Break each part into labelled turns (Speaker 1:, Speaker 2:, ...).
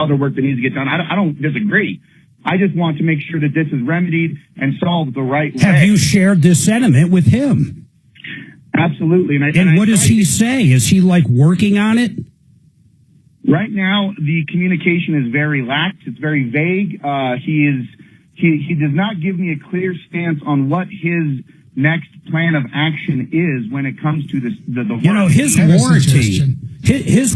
Speaker 1: other work that needs to get done. I don't disagree. I just want to make sure that this is remedied and solved the right way.
Speaker 2: Have you shared this sentiment with him?
Speaker 1: Absolutely.
Speaker 2: And what does he say? Is he like working on it?
Speaker 1: Right now, the communication is very lax. It's very vague. He does not give me a clear stance on what his next plan of action is when it comes to the
Speaker 2: you know, his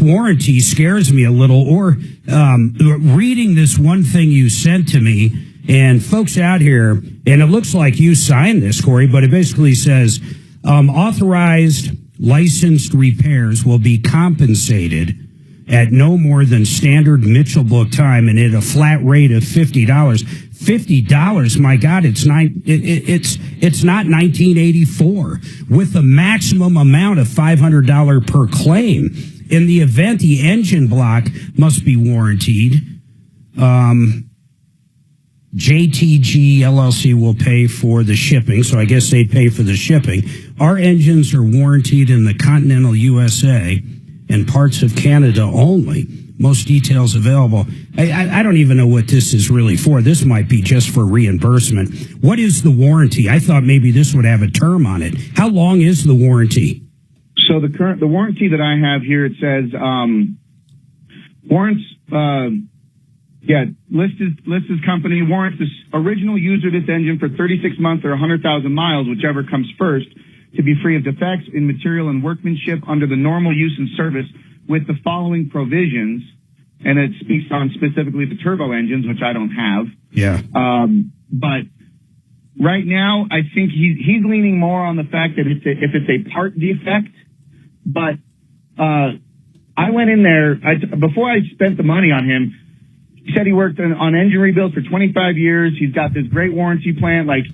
Speaker 2: warranty scares me a little. Or reading this one thing you sent to me, and folks out here, and it looks like you signed this, Corey, but it basically says authorized licensed repairs will be compensated at no more than standard Mitchell book time and at a flat rate of $50. $50, my God, it's not 1984 with a maximum amount of $500 per claim. In the event the engine block must be warranted, JTG LLC will pay for the shipping, so I guess they'd pay for the shipping. Our engines are warranted in the continental USA and parts of Canada only. Most details available. I don't even know what this is really for. This might be just for reimbursement. What is the warranty? I thought maybe this would have a term on it. How long is the warranty?
Speaker 1: So the warranty that I have here, it says warrants. Listed company warrants the original user of this engine for 36 months or 100,000 miles, whichever comes first, to be free of defects in material and workmanship under the normal use and service with the following provisions. And it speaks on specifically the turbo engines, which I don't have.
Speaker 2: Yeah.
Speaker 1: But right now, I think he's leaning more on the fact that if it's a part defect. But I went in there before I spent the money on him. He said he worked on engine rebuilds for 25 years. He's got this great warranty plan. Like,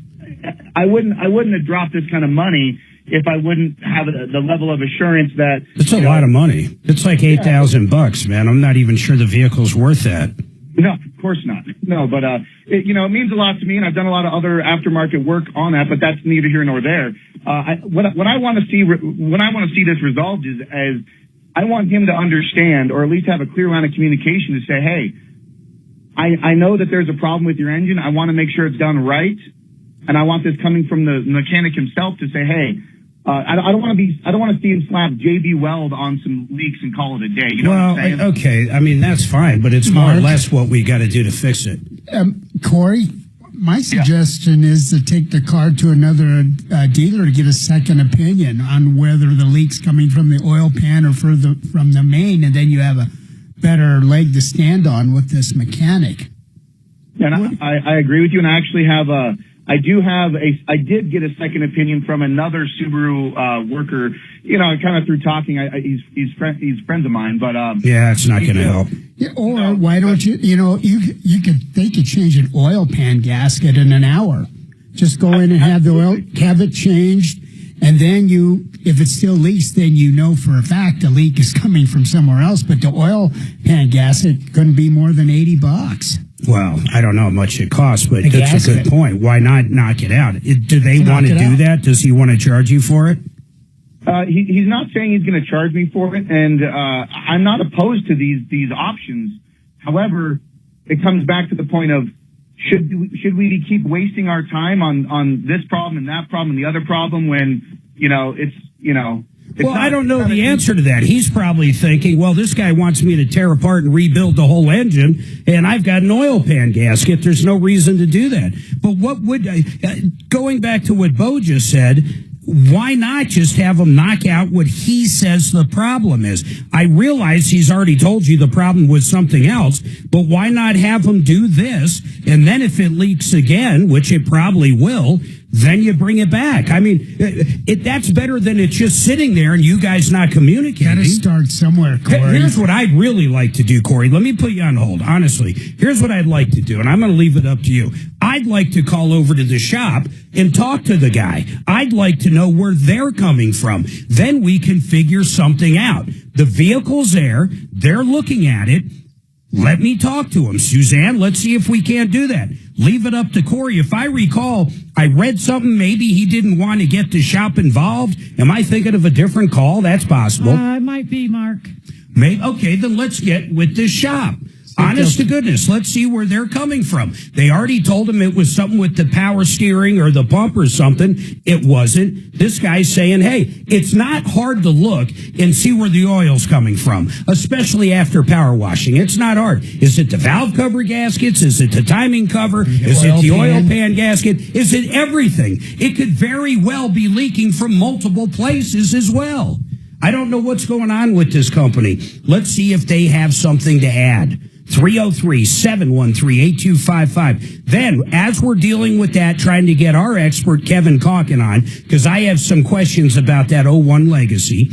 Speaker 1: I wouldn't have dropped this kind of money if I wouldn't have the level of assurance that
Speaker 2: it's a lot of money. It's like $8,000, man. I'm not even sure the vehicle's worth that.
Speaker 1: No, of course not. No, but it means a lot to me, and I've done a lot of other aftermarket work on that. But that's neither here nor there. What I want to see when I want to see this resolved is as I want him to understand, or at least have a clear line of communication to say, hey, I know that there's a problem with your engine. I want to make sure it's done right. And I want this coming from the mechanic himself to say, hey, I don't want to see him slap JB Weld on some leaks and call it a day. You know what I'm saying?
Speaker 2: Okay. I mean, that's fine, but it's more or less what we got to do to fix it.
Speaker 3: Corey, my suggestion is to take the car to another dealer to get a second opinion on whether the leak's coming from the oil pan or from the main, and then you have a better leg to stand on with this mechanic.
Speaker 1: And I agree with you, and I actually have I did get a second opinion from another Subaru worker. You know, kind of through talking. He's friends of mine, but
Speaker 2: yeah, it's not going to help.
Speaker 3: Yeah, or why don't you? You know, they could change an oil pan gasket in an hour. Just go in and have it changed, and then if it still leaks, then you know for a fact the leak is coming from somewhere else. But the oil pan gasket couldn't be more than $80.
Speaker 2: Well, I don't know how much it costs, but that's a good point. Why not knock it out? Do they want to do that? Does he want to charge you for it?
Speaker 1: He's not saying he's going to charge me for it, and I'm not opposed to these options. However, it comes back to the point of should we keep wasting our time on this problem and that problem and the other problem when
Speaker 2: Well, I don't know the answer to that. He's probably thinking, well, this guy wants me to tear apart and rebuild the whole engine, and I've got an oil pan gasket. There's no reason to do that. But going back to what Bo just said, why not just have him knock out what he says the problem is? I realize he's already told you the problem was something else, but why not have him do this? And then if it leaks again, which it probably will, then you bring it back. I mean, that's better than it just sitting there and you guys not communicating.
Speaker 3: Got to start somewhere, Corey.
Speaker 2: Here's what I'd really like to do, Corey. Let me put you on hold. Honestly, here's what I'd like to do, and I'm going to leave it up to you. I'd like to call over to the shop and talk to the guy. I'd like to know where they're coming from. Then we can figure something out. The vehicle's there. They're looking at it. Let me talk to him. Suzanne, let's see if we can't do that. Leave it up to Corey. If I recall, I read something. Maybe he didn't want to get the shop involved. Am I thinking of a different call? That's possible.
Speaker 4: It might be, Mark.
Speaker 2: Okay, then let's get with this shop. Honest to goodness, let's see where they're coming from. They already told him it was something with the power steering or the pump or something. It wasn't. This guy's saying, hey, it's not hard to look and see where the oil's coming from, especially after power washing. It's not hard. Is it the valve cover gaskets? Is it the timing cover? Is it the oil pan gasket? Is it everything? It could very well be leaking from multiple places as well. I don't know what's going on with this company. Let's see if they have something to add. 303-713-8255. Then, as we're dealing with that, trying to get our expert Kevin Calkin on, because I have some questions about that 01 Legacy,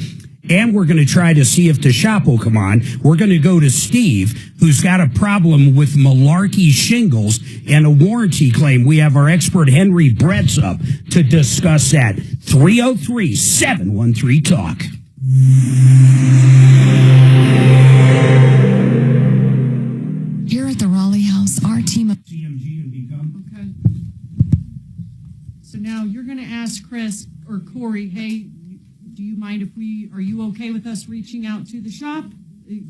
Speaker 2: and we're going to try to see if the shop will come on. We're going to go to Steve, who's got a problem with malarkey shingles and a warranty claim. We have our expert Henry Bretz up to discuss that. 303-713-TALK.
Speaker 4: Here at the Raleigh House, our team of
Speaker 2: CMG and Become.
Speaker 5: Okay. So now you're going to ask Chris or Corey, hey, do you mind if are you okay with us reaching out to the shop?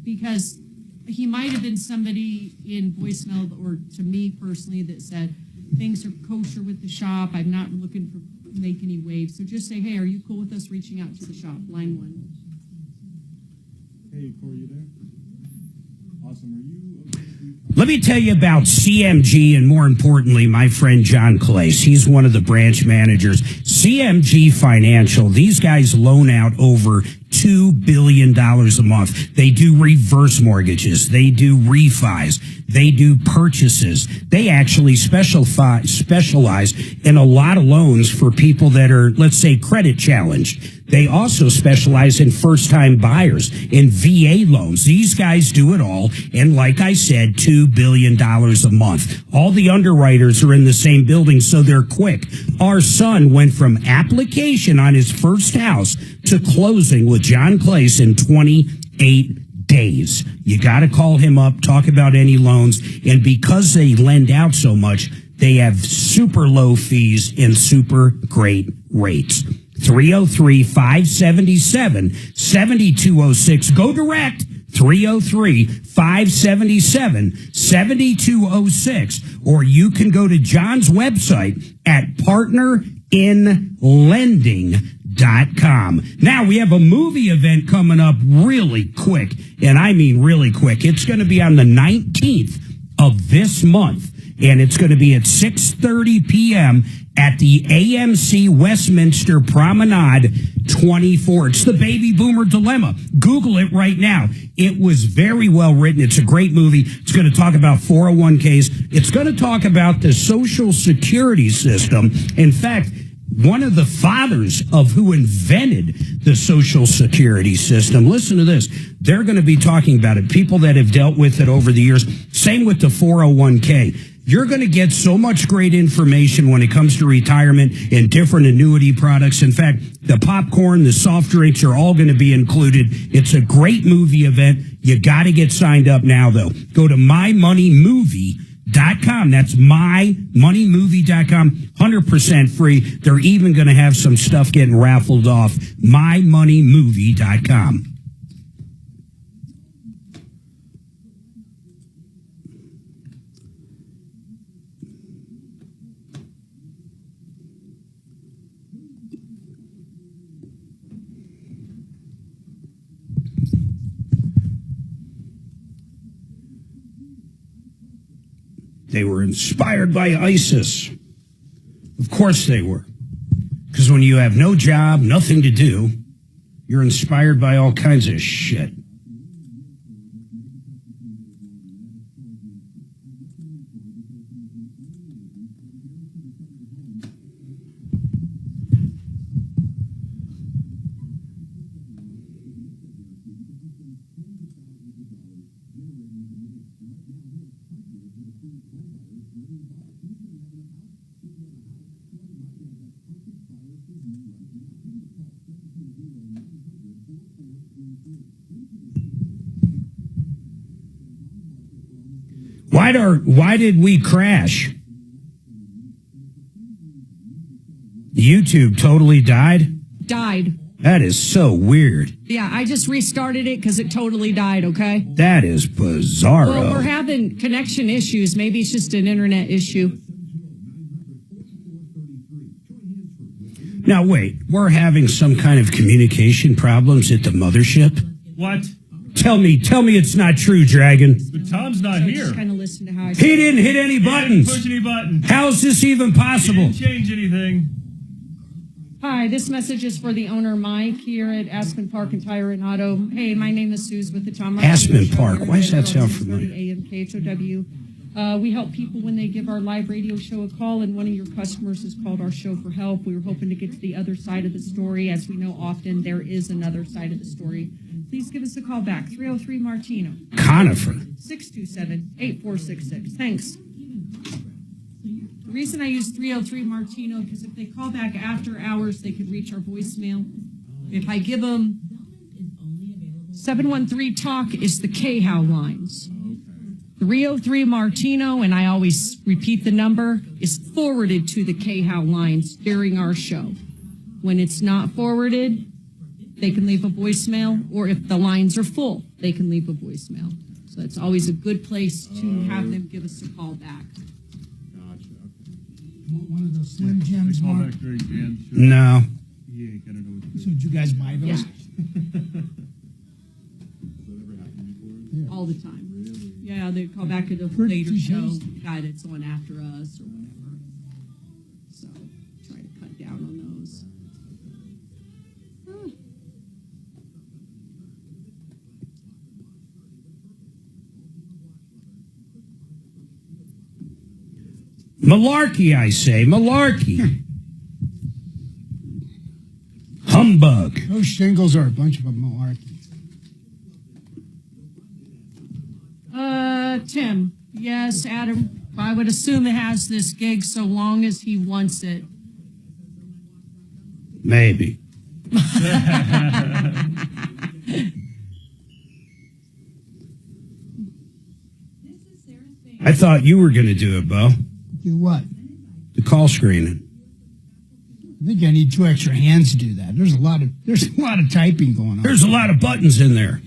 Speaker 5: Because he might have been somebody in voicemail or to me personally that said, things are kosher with the shop. I'm not looking to make any waves. So just say, hey, are you cool with us reaching out to the shop? Line 1.
Speaker 6: Hey, Corey, you there? Awesome. Are you okay?
Speaker 2: Let me tell you about CMG and, more importantly, my friend John Clace. He's one of the branch managers. CMG Financial, these guys loan out over $2 billion a month. They do reverse mortgages. They do refis. They do purchases. They actually specialize in a lot of loans for people that are, let's say, credit challenged. They also specialize in first-time buyers, in VA loans. These guys do it all. And like I said, $2 billion a month. All the underwriters are in the same building, so they're quick. Our son went from application on his first house to closing with John Clace in 28 days. You got to call him up, talk about any loans. And because they lend out so much, they have super low fees and super great rates. 303-577-7206. Go direct. 303-577-7206. Or you can go to John's website at partnerinlending.com. Now, we have a movie event coming up really quick, and I mean really quick. It's going to be on the 19th of this month, and it's going to be at 6:30 p.m. at the AMC Westminster Promenade 24. It's the Baby Boomer Dilemma. Google it right now. It was very well written. It's a great movie. It's going to talk about 401ks. It's going to talk about the Social Security system. In fact, one of the fathers of who invented the Social Security system, listen to this, they're going to be talking about it. People that have dealt with it over the years. Same with the 401k. You're going to get so much great information when it comes to retirement and different annuity products. In fact, the popcorn, the soft drinks are all going to be included. It's a great movie event. You got to get signed up now, though. Go to mymoneymovie.com. That's mymoneymovie.com. 100% free. They're even going to have some stuff getting raffled off. mymoneymovie.com. They were inspired by ISIS. Of course they were. Because when you have no job, nothing to do, you're inspired by all kinds of shit. Why did we crash? YouTube totally died?
Speaker 5: Died.
Speaker 2: That is so weird.
Speaker 5: Yeah, I just restarted it because it totally died, okay?
Speaker 2: That is bizarre.
Speaker 5: Well, we're having connection issues. Maybe it's just an internet issue.
Speaker 2: Now, wait, we're having some kind of communication problems at the mothership?
Speaker 6: What?
Speaker 2: Tell me it's not true, Dragon.
Speaker 6: But Tom's not
Speaker 5: So
Speaker 6: here.
Speaker 5: just kind of listen to how I
Speaker 2: He didn't hit any buttons.
Speaker 6: Push any button.
Speaker 2: How is this even possible?
Speaker 6: Didn't change anything.
Speaker 5: Hi, this message is for the owner, Mike, here at Aspen Park and Tire and Auto. Hey, my name is Suze with the Tom Martino
Speaker 2: Aspen
Speaker 5: Show.
Speaker 2: Park.
Speaker 5: We're
Speaker 2: Why does
Speaker 5: here
Speaker 2: that
Speaker 5: at
Speaker 2: sound
Speaker 5: 6:30
Speaker 2: familiar?
Speaker 5: AM KHOW. We help people when they give our live radio show a call, and one of your customers has called our show for help. We were hoping to get to the other side of the story. As we know often, there is another side of the story. Please give us a call back, 303 Martino.
Speaker 2: Conifer.
Speaker 5: 627-8466. Thanks. The reason I use 303 Martino, because if they call back after hours, they could reach our voicemail. If I give them 713 Talk is the KHOW lines. 303 Martino, and I always repeat the number, is forwarded to the KHOW lines during our show. When it's not forwarded, they can leave a voicemail, or if the lines are full, they can leave a voicemail. So it's always a good place to have them give us a call back.
Speaker 6: Gotcha.
Speaker 3: One of those Slim Jims,
Speaker 6: Call
Speaker 3: Mark.
Speaker 6: back during Dan's show.
Speaker 2: No.
Speaker 6: He ain't gonna know what to do.
Speaker 3: So did you guys buy those?
Speaker 5: Yeah,
Speaker 6: Has that ever happened before?
Speaker 5: all the time. Yeah, they call back at a
Speaker 3: Pretty
Speaker 5: later
Speaker 3: cheap
Speaker 5: show,
Speaker 3: days.
Speaker 5: the guy that's on after us or whatever. So try to cut down on those.
Speaker 2: Malarkey, I say. Malarkey. Humbug.
Speaker 3: Those shingles are a bunch of a malarkey.
Speaker 5: Tim. Yes, Adam. I would assume it has this gig so long as he wants it.
Speaker 2: Maybe. I thought you were going to do it, Bo.
Speaker 3: Do what?
Speaker 2: The call screening.
Speaker 3: I think I need 2 extra hands to do that. There's a lot of typing going on.
Speaker 2: There's a lot of buttons in there.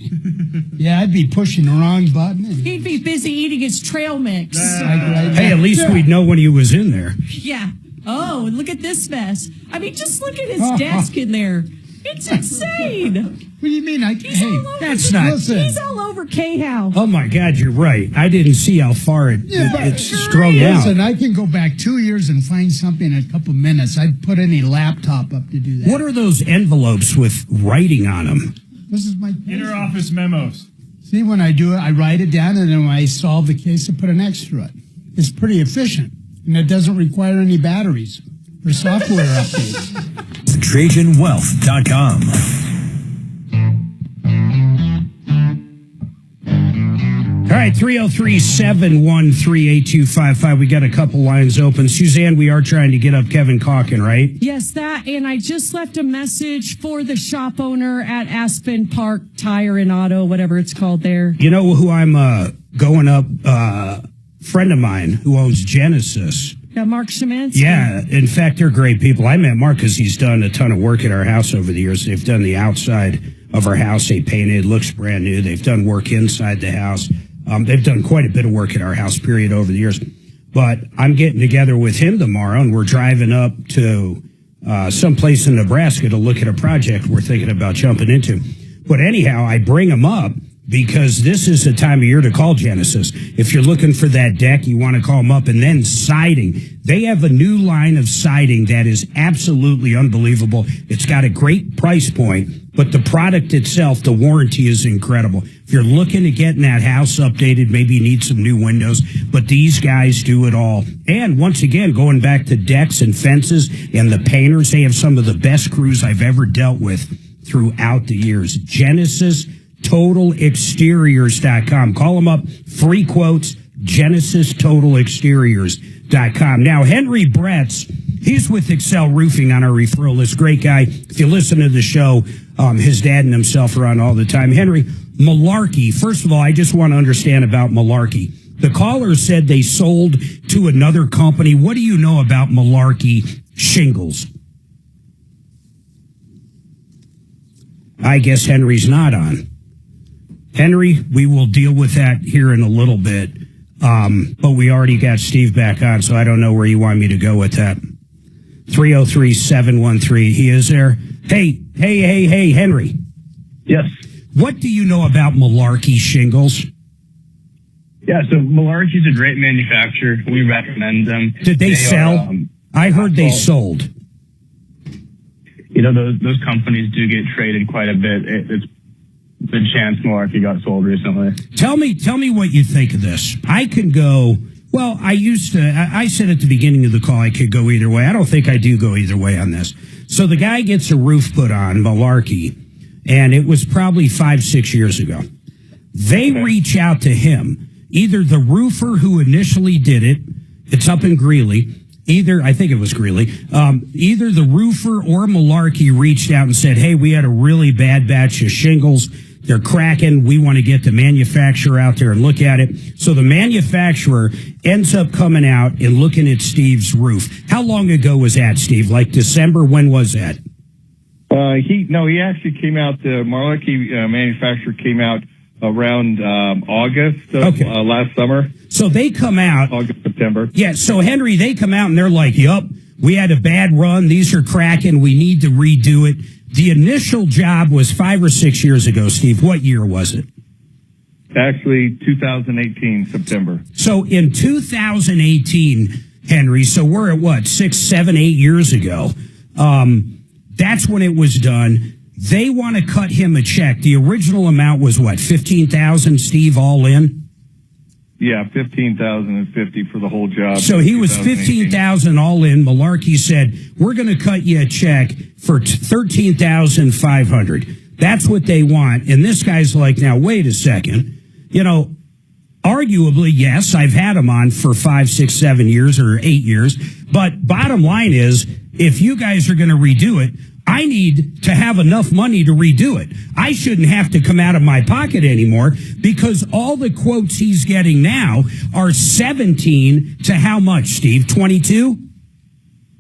Speaker 3: Yeah, I'd be pushing the wrong button.
Speaker 5: He'd be busy eating his trail mix.
Speaker 2: Hey, at least we'd know when he was in there.
Speaker 5: Yeah. Oh, and look at this mess. I mean, just look at his desk in there. It's insane.
Speaker 3: What do you mean?
Speaker 5: He's all over
Speaker 2: that's
Speaker 5: the-
Speaker 2: not-
Speaker 5: He's all over KHOW.
Speaker 2: Oh, my God, you're right. I didn't see how far it's strung out.
Speaker 3: Listen, I can go back 2 years and find something in a couple minutes. I'd put any laptop up to do that.
Speaker 2: What are those envelopes with writing on them?
Speaker 3: This is my
Speaker 6: Inter-office memos.
Speaker 3: See, when I do it, I write it down, and then when I solve the case, I put an X through it. It's pretty efficient, and it doesn't require any batteries for software updates.
Speaker 7: TrajanWealth.com.
Speaker 2: All right, 303-713-8255. We got a couple lines open. Suzanne, we are trying to get up Kevin Calkin, right?
Speaker 5: Yes, that, and I just left a message for the shop owner at Aspen Park Tire and Auto, whatever it's called there.
Speaker 2: You know who I'm going up? Friend of mine who owns Genesis.
Speaker 5: Yeah, Mark Szymanski.
Speaker 2: Yeah, in fact, they're great people. I met Mark because he's done a ton of work at our house over the years. They've done the outside of our house. They painted, looks brand new. They've done work inside the house. They've done quite a bit of work at our house, period, over the years. But I'm getting together with him tomorrow, and we're driving up to someplace in Nebraska to look at a project we're thinking about jumping into. But anyhow, I bring him up because this is the time of year to call Genesis. If you're looking for that deck, you want to call them up. And then siding. They have a new line of siding that is absolutely unbelievable. It's got a great price point, but the product itself, the warranty is incredible. If you're looking to get in that house updated, maybe you need some new windows, but these guys do it all. And once again, going back to decks and fences and the painters, they have some of the best crews I've ever dealt with throughout the years. Genesis TotalExteriors.com. Call them up. Free quotes. GenesisTotalExteriors.com. Now, Henry Bretz, he's with Excel Roofing on our referral list. Great guy. If you listen to the show, his dad and himself are on all the time. Henry, malarkey. First of all, I just want to understand about malarkey. The caller said they sold to another company. What do you know about malarkey shingles? I guess Henry's not on. Henry, we will deal with that here in a little bit. But we already got Steve back on, so I don't know where you want me to go with that. 303-713. He is there. Hey, Henry.
Speaker 7: Yes.
Speaker 2: What do you know about Malarkey shingles?
Speaker 7: Yeah, so Malarkey's a great manufacturer. We recommend them.
Speaker 2: Did they sell? I heard they sold.
Speaker 7: You know, those companies do get traded quite a bit. It's a good chance Malarkey got sold recently.
Speaker 2: Tell me what you think of this. I can go, well, I said at the beginning of the call I could go either way. I don't think I do go either way on this. So the guy gets a roof put on, Malarkey, and it was probably 5-6 years ago. They reach out to him. Either the roofer who initially did it, it's up in Greeley, I think it was Greeley, either the roofer or Malarkey reached out and said, hey, we had a really bad batch of shingles. They're cracking. We want to get the manufacturer out there and look at it. So the manufacturer ends up coming out and looking at Steve's roof. How long ago was that, Steve? Like December? When was that?
Speaker 8: He actually came out, the Malarkey manufacturer came out around August of last summer.
Speaker 2: So they come out.
Speaker 8: August, September.
Speaker 2: Yeah, so Henry, they come out and they're like, yup, we had a bad run. These are cracking. We need to redo it. The initial job was 5 or 6 years ago, Steve. What year was it?
Speaker 8: Actually, 2018, September.
Speaker 2: So in 2018, Henry, so we're at what, 6, 7, 8 years ago. That's when it was done. They want to cut him a check. The original amount was what, $15,000, Steve, all in?
Speaker 8: Yeah, $15,050 for the whole job.
Speaker 2: So he was $15,000 all in. Malarkey said, "We're going to cut you a check for $13,500." That's what they want. And this guy's like, "Now wait a second. You know, arguably, yes, I've had him on for 5, 6, 7 years or 8 years. But bottom line is, if you guys are going to redo it, I need to have enough money to redo it. I shouldn't have to come out of my pocket anymore because all the quotes he's getting now are 17 to how much, Steve? 22?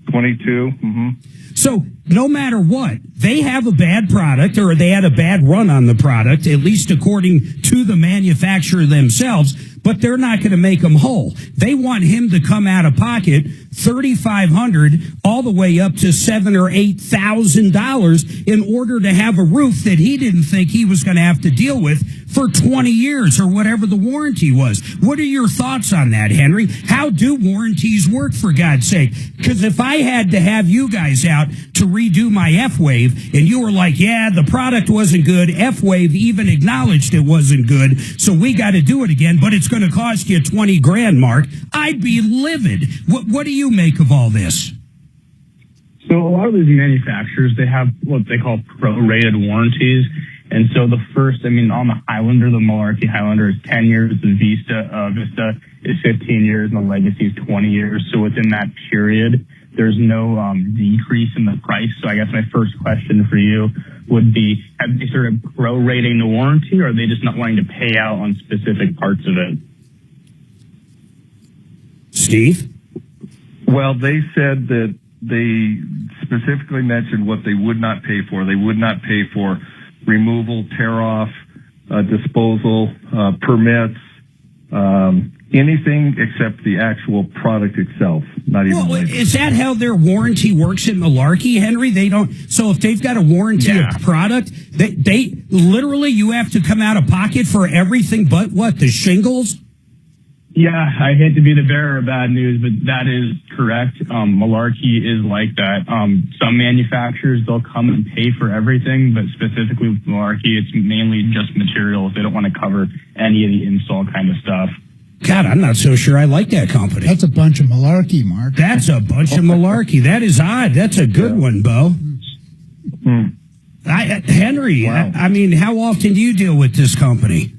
Speaker 8: 22. Mm-hmm.
Speaker 2: So no matter what, they have a bad product or they had a bad run on the product, at least according to the manufacturer themselves, but they're not going to make them whole. They want him to come out of pocket $3,500 all the way up to $7,000 or $8,000 in order to have a roof that he didn't think he was going to have to deal with for 20 years or whatever the warranty was. What are your thoughts on that, Henry? How do warranties work, for God's sake? Because if I had to have you guys out to redo my F-Wave and you were like, yeah, the product wasn't good, F-Wave even acknowledged it wasn't good, so we got to do it again, but it's going to cost you $20,000, Mark, I'd be livid. What do you make of all this?
Speaker 7: So a lot of these manufacturers, they have what they call prorated warranties. And so the first, on the Highlander, the Malarkey Highlander is 10 years. The Vista is 15 years, and the Legacy is 20 years. So within that period, there's no decrease in the price. So I guess my first question for you would be, have they started prorating the warranty, or are they just not wanting to pay out on specific parts of it?
Speaker 2: Steve?
Speaker 8: Well, they said that they specifically mentioned what they would not pay for. They would not pay for removal, tear-off, disposal, permits, anything except the actual product itself. Not even. Well,
Speaker 2: is that how their warranty works at Malarkey, Henry? They don't. So if they've got a warranty of product, they literally, you have to come out of pocket for everything but what? The shingles?
Speaker 7: Yeah, I hate to be the bearer of bad news, but that is correct. Malarkey is like that. Some manufacturers, they'll come and pay for everything, but specifically with Malarkey, it's mainly just materials. They don't want to cover any of the install kind of stuff.
Speaker 2: God, I'm not so sure I like that company.
Speaker 3: That's a bunch of malarkey, Mark.
Speaker 2: That's a bunch of malarkey. That is odd. That's a good one, Bo. Henry, wow. How often do you deal with this company?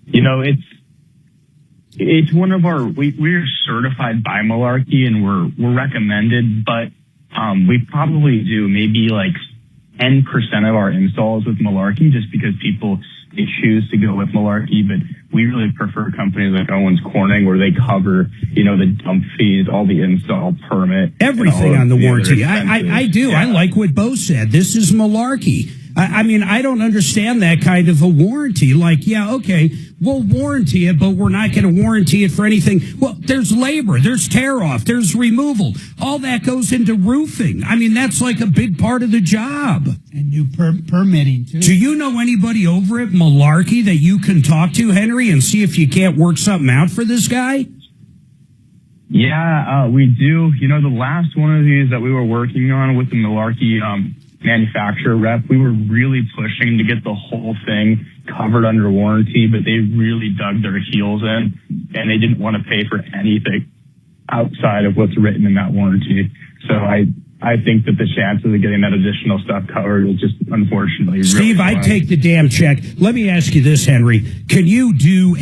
Speaker 7: You know, it's one of our, we're certified by Malarkey and we're recommended, but we probably do maybe like 10% of our installs with Malarkey just because they choose to go with Malarkey, but we really prefer companies like Owens Corning where they cover, the dump fees, all the install permit.
Speaker 2: Everything on the warranty. I do. Yeah. I like what Bo said. This is Malarkey. I mean, I don't understand that kind of a warranty. Like, yeah, okay, we'll warranty it, but we're not going to warranty it for anything. Well, there's labor, there's tear off, there's removal. All that goes into roofing. I mean, that's like a big part of the job.
Speaker 3: And new permitting, too.
Speaker 2: Do you know anybody over at Malarkey that you can talk to, Henry, and see if you can't work something out for this guy?
Speaker 7: Yeah, we do. You know, the last one of these that we were working on with the Malarkey manufacturer rep, we were really pushing to get the whole thing covered under warranty, but they really dug their heels in, and they didn't want to pay for anything outside of what's written in that warranty. So I think that the chances of getting that additional stuff covered is just unfortunately
Speaker 2: Steve,
Speaker 7: really
Speaker 2: I'd take the damn check. Let me ask you this, Henry. Can you do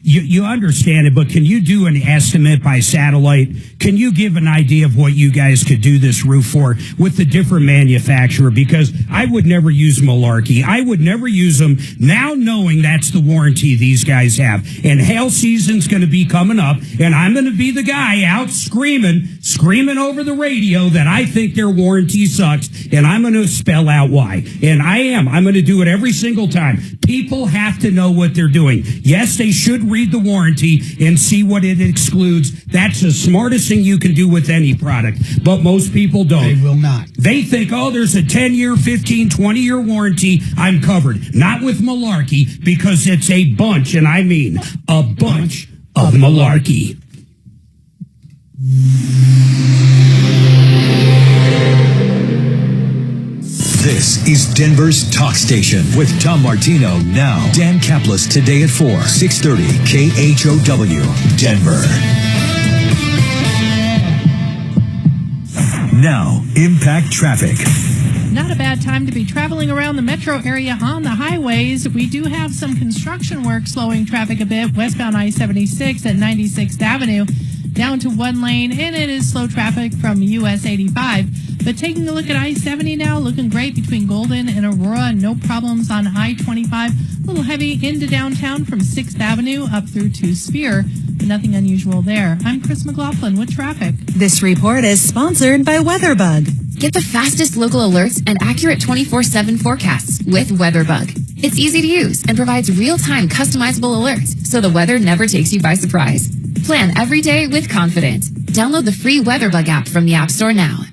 Speaker 2: you understand it, but can you do an estimate by satellite? Can you give an idea of what you guys could do this roof for with the different manufacturer? Because I would never use Malarkey. I would never use them now knowing that's the warranty these guys have. And hail season's going to be coming up, and I'm going to be the guy out screaming over the radio that I think their warranty sucks, and I'm going to spell out why. And I'm going to do it every single time. People have to know what they're doing. Yes, they should read the warranty and see what it excludes. That's the smartest thing you can do with any product. But most people don't.
Speaker 3: They will not.
Speaker 2: They think, oh, there's a 10-year, 15, 20-year warranty. I'm covered. Not with Malarkey, because it's a bunch, and I mean a bunch of malarkey.
Speaker 9: This is Denver's Talk Station with Tom Martino now. Dan Kaplis today at 4, 630 KHOW, Denver. Now, impact traffic.
Speaker 10: Not a bad time to be traveling around the metro area on the highways. We do have some construction work slowing traffic a bit. Westbound I-76 at 96th Avenue down to one lane, and it is slow traffic from US 85. But taking a look at I-70 now, looking great between Golden and Aurora. No problems on I-25. A little heavy into downtown from 6th Avenue up through to Spear. Nothing unusual there. I'm Chris McLaughlin with traffic.
Speaker 11: This report is sponsored by WeatherBug.
Speaker 12: Get the fastest local alerts and accurate 24/7 forecasts with WeatherBug. It's easy to use and provides real-time customizable alerts so the weather never takes you by surprise. Plan every day with confidence. Download the free WeatherBug app from the App Store now.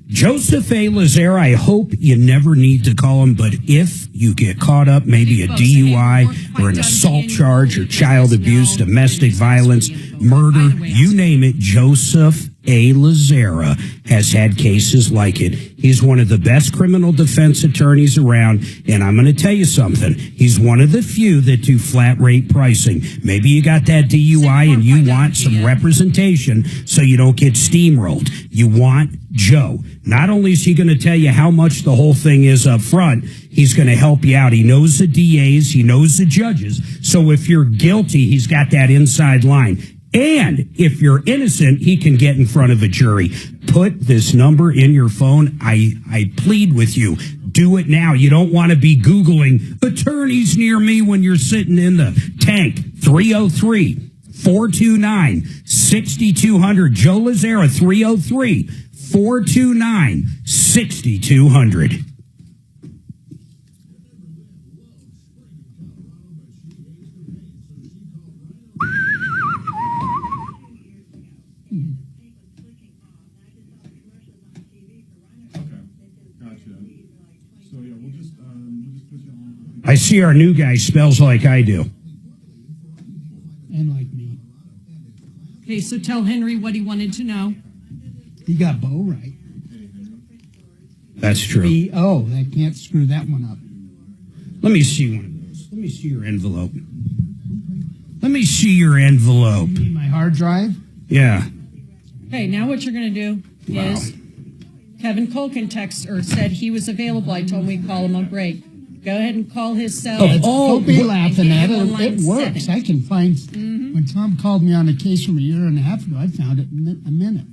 Speaker 2: Joseph A. Lazare, I hope you never need to call him, but if you get caught up, maybe a DUI or an assault charge or child abuse, domestic violence, murder, you name it, Joseph A. Lazare has had cases like it. He's one of the best criminal defense attorneys around, and I'm going to tell you something. He's one of the few that do flat rate pricing. Maybe you got that DUI and you want some representation so you don't get steamrolled. You want Joe. Not only is he going to tell you how much the whole thing is up front, he's going to help you out. He knows the DAs, he knows the judges. So if you're guilty, he's got that inside line. And if you're innocent, he can get in front of a jury. Put this number in your phone. I plead with you. Do it now. You don't want to be Googling attorneys near me when you're sitting in the tank. 303-429-6200. Joe Lazare, 303-429-6200. I see our new guy spells like I do.
Speaker 3: And like me.
Speaker 5: Okay, so tell Henry what he wanted to know.
Speaker 3: He got Bo right.
Speaker 2: That's true.
Speaker 3: B-O. I can't screw that one up.
Speaker 2: Let me see one of those. Let me see your envelope. Let me see your envelope.
Speaker 3: You mean my hard drive?
Speaker 2: Yeah.
Speaker 5: Okay, now what you're going to do is Kevin Colkin said he was available. I told him we'd call him on break. Go ahead and call his cell.
Speaker 3: Don't be laughing at it. It works. 7. I can find. When Tom called me on a case from a year and a half ago, I found it in a minute.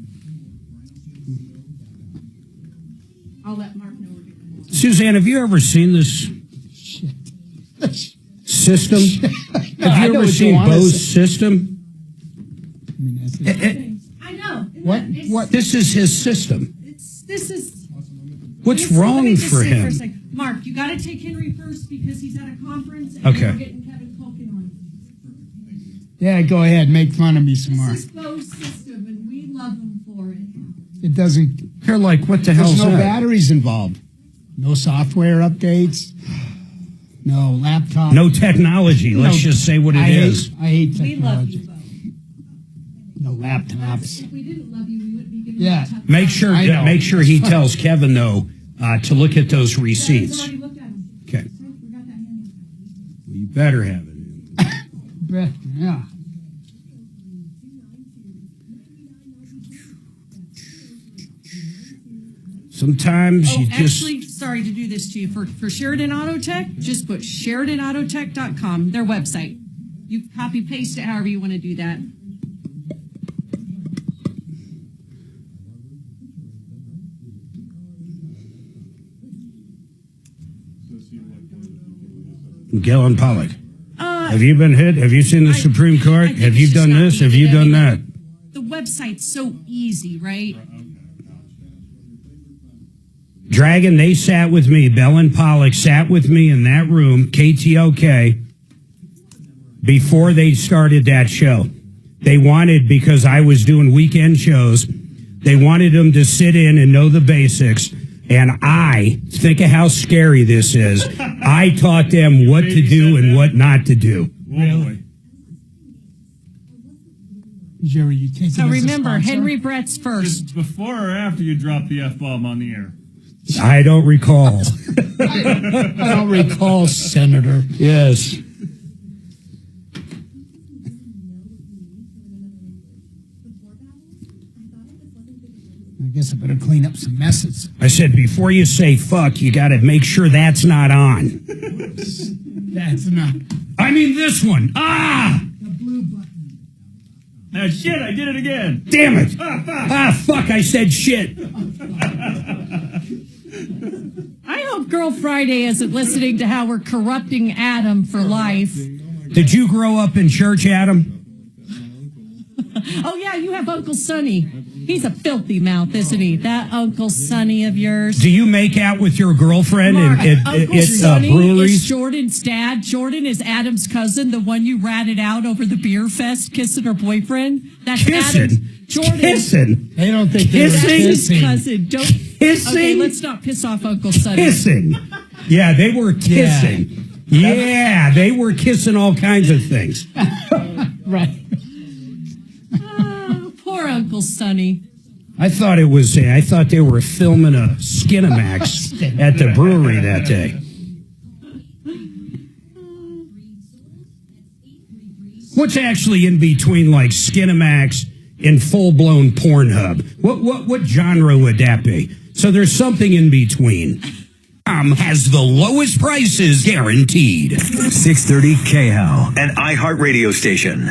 Speaker 5: I'll let Mark know.
Speaker 2: Suzanne, have you ever seen this system? Have you ever seen Bo's system?
Speaker 5: I know.
Speaker 2: What? This is his system.
Speaker 5: This is.
Speaker 2: What's wrong for him?
Speaker 5: Mark, you got to take Henry first because he's at a conference and
Speaker 2: Okay.
Speaker 5: we're getting Kevin Culkin on.
Speaker 3: Yeah, go ahead. Make fun of me some more.
Speaker 5: This is Bo's system, and we love him for it.
Speaker 3: It doesn't.
Speaker 2: They're like, what the
Speaker 3: There's
Speaker 2: hell's
Speaker 3: no
Speaker 2: that?
Speaker 3: batteries involved. No software updates. No laptop.
Speaker 2: No technology. Let's just say what it is.
Speaker 3: I hate
Speaker 5: We love you,
Speaker 3: technology.
Speaker 5: Bo.
Speaker 3: No laptops.
Speaker 5: If we didn't love you, we wouldn't be giving
Speaker 3: Yeah.
Speaker 5: you a tough
Speaker 2: Make
Speaker 5: time.
Speaker 2: sure make sure he tells Kevin, though, to look at those
Speaker 5: Yeah,
Speaker 2: receipts.
Speaker 5: somebody looked at him.
Speaker 2: Okay.
Speaker 5: We got that handy.
Speaker 2: Well, you better have it.
Speaker 3: Yeah.
Speaker 2: Sometimes you just...
Speaker 5: Actually, sorry to do this to you. For Sheridan Auto Tech, just put SheridanAutoTech.com, their website. You copy paste it however you want to do that.
Speaker 2: Galen Pollock. Have you been hit? Have you seen the Supreme Court?
Speaker 5: think
Speaker 2: Have
Speaker 5: you
Speaker 2: you
Speaker 5: should
Speaker 2: done
Speaker 5: stop
Speaker 2: this?
Speaker 5: being
Speaker 2: Have you
Speaker 5: it.
Speaker 2: done that?
Speaker 5: The website's so easy, right?
Speaker 2: Dragon, they sat with me. Bell and Pollock sat with me in that room, KTOK, before they started that show. They wanted, because I was doing weekend shows, they wanted them to sit in and know the basics. And I, think of how scary this is, I taught them what to do and what not to do.
Speaker 6: Really?
Speaker 3: Jerry, you take
Speaker 5: So
Speaker 3: it as a
Speaker 5: remember,
Speaker 3: sponsor?
Speaker 5: Henry Brett's first.
Speaker 6: Just before or after you drop the F-bomb on the air?
Speaker 2: I don't recall.
Speaker 3: I don't recall, Senator.
Speaker 2: Yes.
Speaker 3: I guess I better clean up some messes.
Speaker 2: I said, before you say fuck, you got to make sure that's not on.
Speaker 3: That's not
Speaker 2: I mean this one. Ah!
Speaker 3: the blue button.
Speaker 6: Ah, shit, I did it again.
Speaker 2: Damn it.
Speaker 6: Ah, fuck.
Speaker 2: Ah, fuck, I said shit.
Speaker 5: I hope Girl Friday isn't listening to how we're corrupting Adam for life.
Speaker 2: Did you grow up in church, Adam?
Speaker 5: Oh, yeah, you have Uncle Sonny. He's a filthy mouth, isn't he? That Uncle Sonny of yours.
Speaker 2: Do you make out with your girlfriend
Speaker 5: Mark,
Speaker 2: at
Speaker 5: Uncle Sonny is
Speaker 2: breweries?
Speaker 5: Jordan's dad. Jordan is Adam's cousin, the one you ratted out over the beer fest, kissing her boyfriend. That's
Speaker 2: Kissing?
Speaker 5: Adam's. Jordan.
Speaker 2: Kissing?
Speaker 3: They don't think they were
Speaker 2: Kissing?
Speaker 5: That's his
Speaker 3: kissing.
Speaker 5: cousin. Don't.
Speaker 2: Kissing?
Speaker 5: Okay, let's not piss off Uncle Sonny.
Speaker 2: Kissing. Yeah, they were kissing. Yeah, they were kissing all kinds of things.
Speaker 3: Right.
Speaker 5: Oh, poor Uncle Sonny.
Speaker 2: I thought they were filming a Skinamax at the brewery that day. What's actually in between like Skinamax and full-blown Pornhub? What genre would that be? So there's something in between. Has the lowest prices guaranteed.
Speaker 9: 630 KHAL, an iHeart radio station.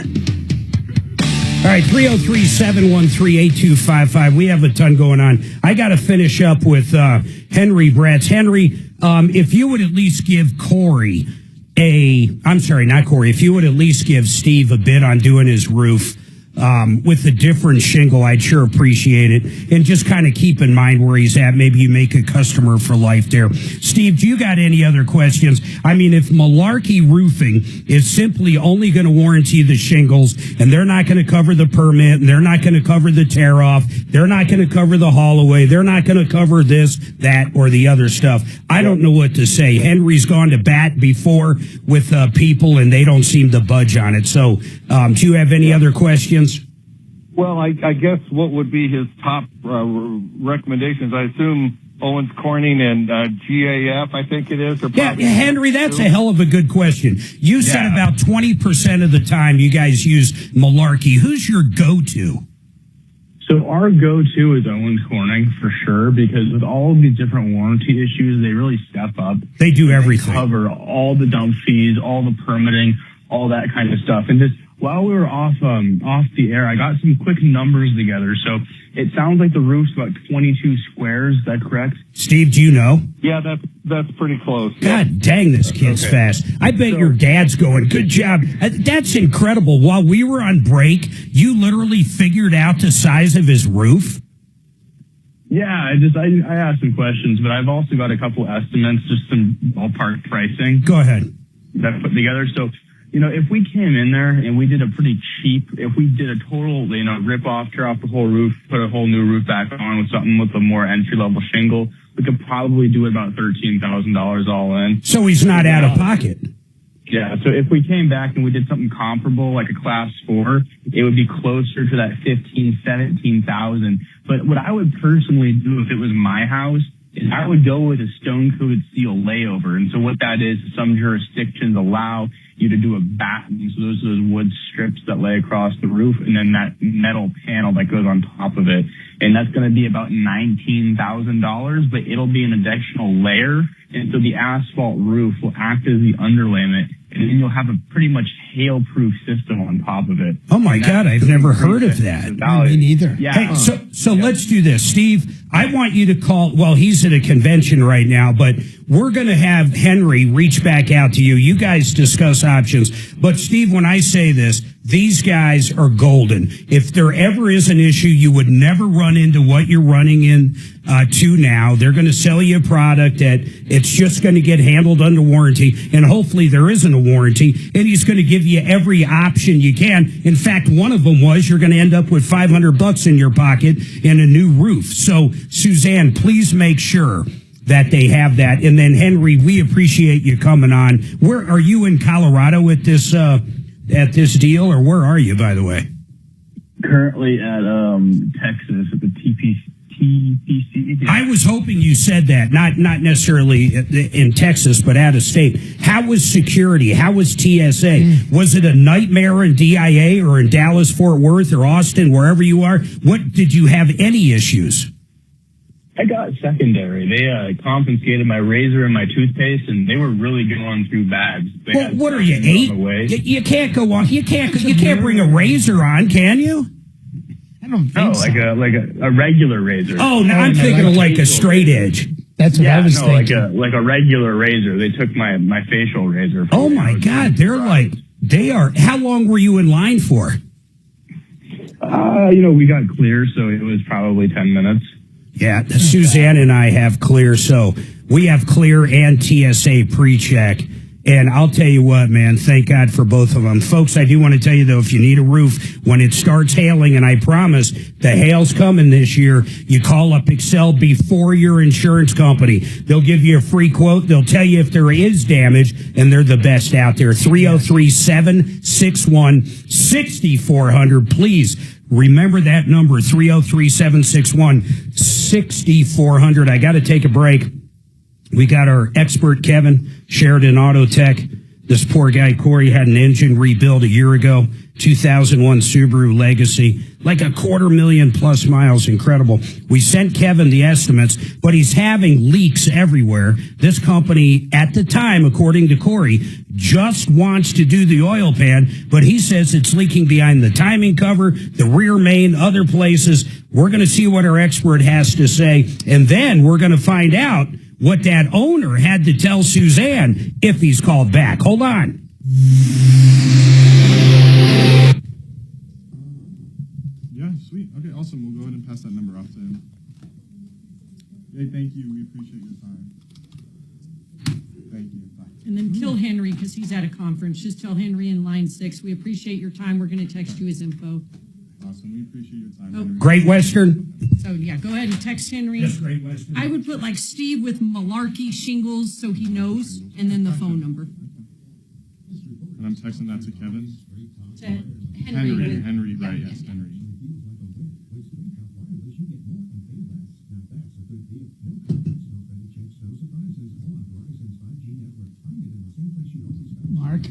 Speaker 2: All right, 303-713-8255. We have a ton going on. I got to finish up with Henry Bretz. Henry, if you would at least give Corey if you would at least give Steve a bid on doing his roof with a different shingle, I'd sure appreciate it. And just kind of keep in mind where he's at. Maybe you make a customer for life there. Steve, do you got any other questions? I mean, if Malarkey Roofing is simply only going to warranty the shingles and they're not going to cover the permit and they're not going to cover the tear off, they're not going to cover the haul away, they're not going to cover this, that, or the other stuff, I don't know what to say. Henry's gone to bat before with people and they don't seem to budge on it. So do you have any other questions?
Speaker 8: Well, I guess what would be his top recommendations? I assume Owens Corning and GAF, I think it is.
Speaker 2: Yeah, Henry, that's a hell of a good question. You said about 20% of the time you guys use Malarkey. Who's your go-to?
Speaker 7: So our go-to is Owens Corning for sure, because with all of these different warranty issues, they really step up.
Speaker 2: They do everything.
Speaker 7: They cover all the dump fees, all the permitting, all that kind of stuff. And just while we were off the air, I got some quick numbers together. So it sounds like the roof's about 22 squares. Is that correct?
Speaker 2: Steve, do you know?
Speaker 8: Yeah, that's pretty close.
Speaker 2: God dang, this kid's fast. I bet your dad's going, good job. That's incredible. While we were on break, you literally figured out the size of his roof?
Speaker 7: Yeah, I asked some questions, but I've also got a couple estimates, just some ballpark pricing.
Speaker 2: Go ahead.
Speaker 7: That I put together. So, if we came in there and we did a pretty cheap, if we did a total, rip off, tear off the whole roof, put a whole new roof back on with something with a more entry level shingle, we could probably do about $13,000 all in.
Speaker 2: So he's not out of pocket.
Speaker 7: Yeah, so if we came back and we did something comparable, like a class 4, it would be closer to that 15, 17,000. But what I would personally do if it was my house is I would go with a stone-coated steel layover. And so what that is, some jurisdictions allow you to do a batten. So those are those wood strips that lay across the roof, and then that metal panel that goes on top of it. And that's going to be about $19,000, but it'll be an additional layer. And so the asphalt roof will act as the underlayment, and then you'll have a pretty much hail-proof system on top of it.
Speaker 2: Oh my God, I've never heard of that.
Speaker 3: Me neither.
Speaker 2: Yeah. Hey, so let's do this. Steve, I want you to call, well, he's at a convention right now, but we're going to have Henry reach back out to you. You guys discuss options. But Steve, when I say this, these guys are golden. If there ever is an issue, you would never run into what you're running into now. They're going to sell you a product that it's just going to get handled under warranty, and hopefully there isn't a warranty, and he's going to give you every option you can. In fact, one of them was you're going to end up with $500 in your pocket and a new roof. So, Suzanne, please make sure that they have that. And then, Henry, we appreciate you coming on. Where are you in Colorado at this deal, or where are you, by the way?
Speaker 7: Currently at Texas at the TPC.
Speaker 2: I was hoping you said that, not necessarily in Texas, but out of state. How was security? How was TSA? Was it a nightmare in DIA or in Dallas, Fort Worth, or Austin, wherever you are? What did you have any issues?
Speaker 7: I got secondary. They confiscated my razor and my toothpaste, and they were really going through bags.
Speaker 2: Well, what are you, 8? You can't go on. You can't bring a razor on, can you?
Speaker 3: I don't think so.
Speaker 7: like a regular razor.
Speaker 2: Oh, no, I'm thinking of like a straight edge.
Speaker 3: That's what I was thinking.
Speaker 7: Like a regular razor. They took my facial razor.
Speaker 2: Oh my God, they are. How long were you in line for?
Speaker 7: We got clear, so it was probably 10 minutes.
Speaker 2: Yeah, Suzanne and I have clear, so we have clear and TSA pre-check. And I'll tell you what, man, thank God for both of them. Folks, I do want to tell you, though, if you need a roof, when it starts hailing, and I promise the hail's coming this year, you call up Excel before your insurance company. They'll give you a free quote. They'll tell you if there is damage, and they're the best out there. 303-761-6400. Please remember that number, 303-761-6400. I got to take a break. We got our expert, Kevin, Sheridan Auto Tech. This poor guy, Corey, had an engine rebuilt a year ago, 2001 Subaru Legacy, like 250,000+ miles. Incredible. We sent Kevin the estimates, but he's having leaks everywhere. This company, at the time, according to Corey, just wants to do the oil pan, but he says it's leaking behind the timing cover, the rear main, other places. We're going to see what our expert has to say, and then we're going to find out what that owner had to tell Suzanne if he's called back. Hold on.
Speaker 6: Yeah, sweet. Okay, awesome. We'll go ahead and pass that number off to him. Hey, thank you. We appreciate your time. Thank you. Bye.
Speaker 5: And then kill Henry because he's at a conference. Just tell Henry in line 6, we appreciate your time. We're going to text you his info.
Speaker 6: Awesome. We appreciate your time.
Speaker 5: Oh.
Speaker 2: Great Western.
Speaker 5: So, yeah, go ahead and text Henry.
Speaker 2: Yes, Great Western.
Speaker 5: I would put like Steve with Malarkey Shingles so he knows, and then the phone number.
Speaker 6: And I'm texting that to Kevin.
Speaker 5: To Henry.
Speaker 6: Henry, right, yes, Henry.
Speaker 3: Mark?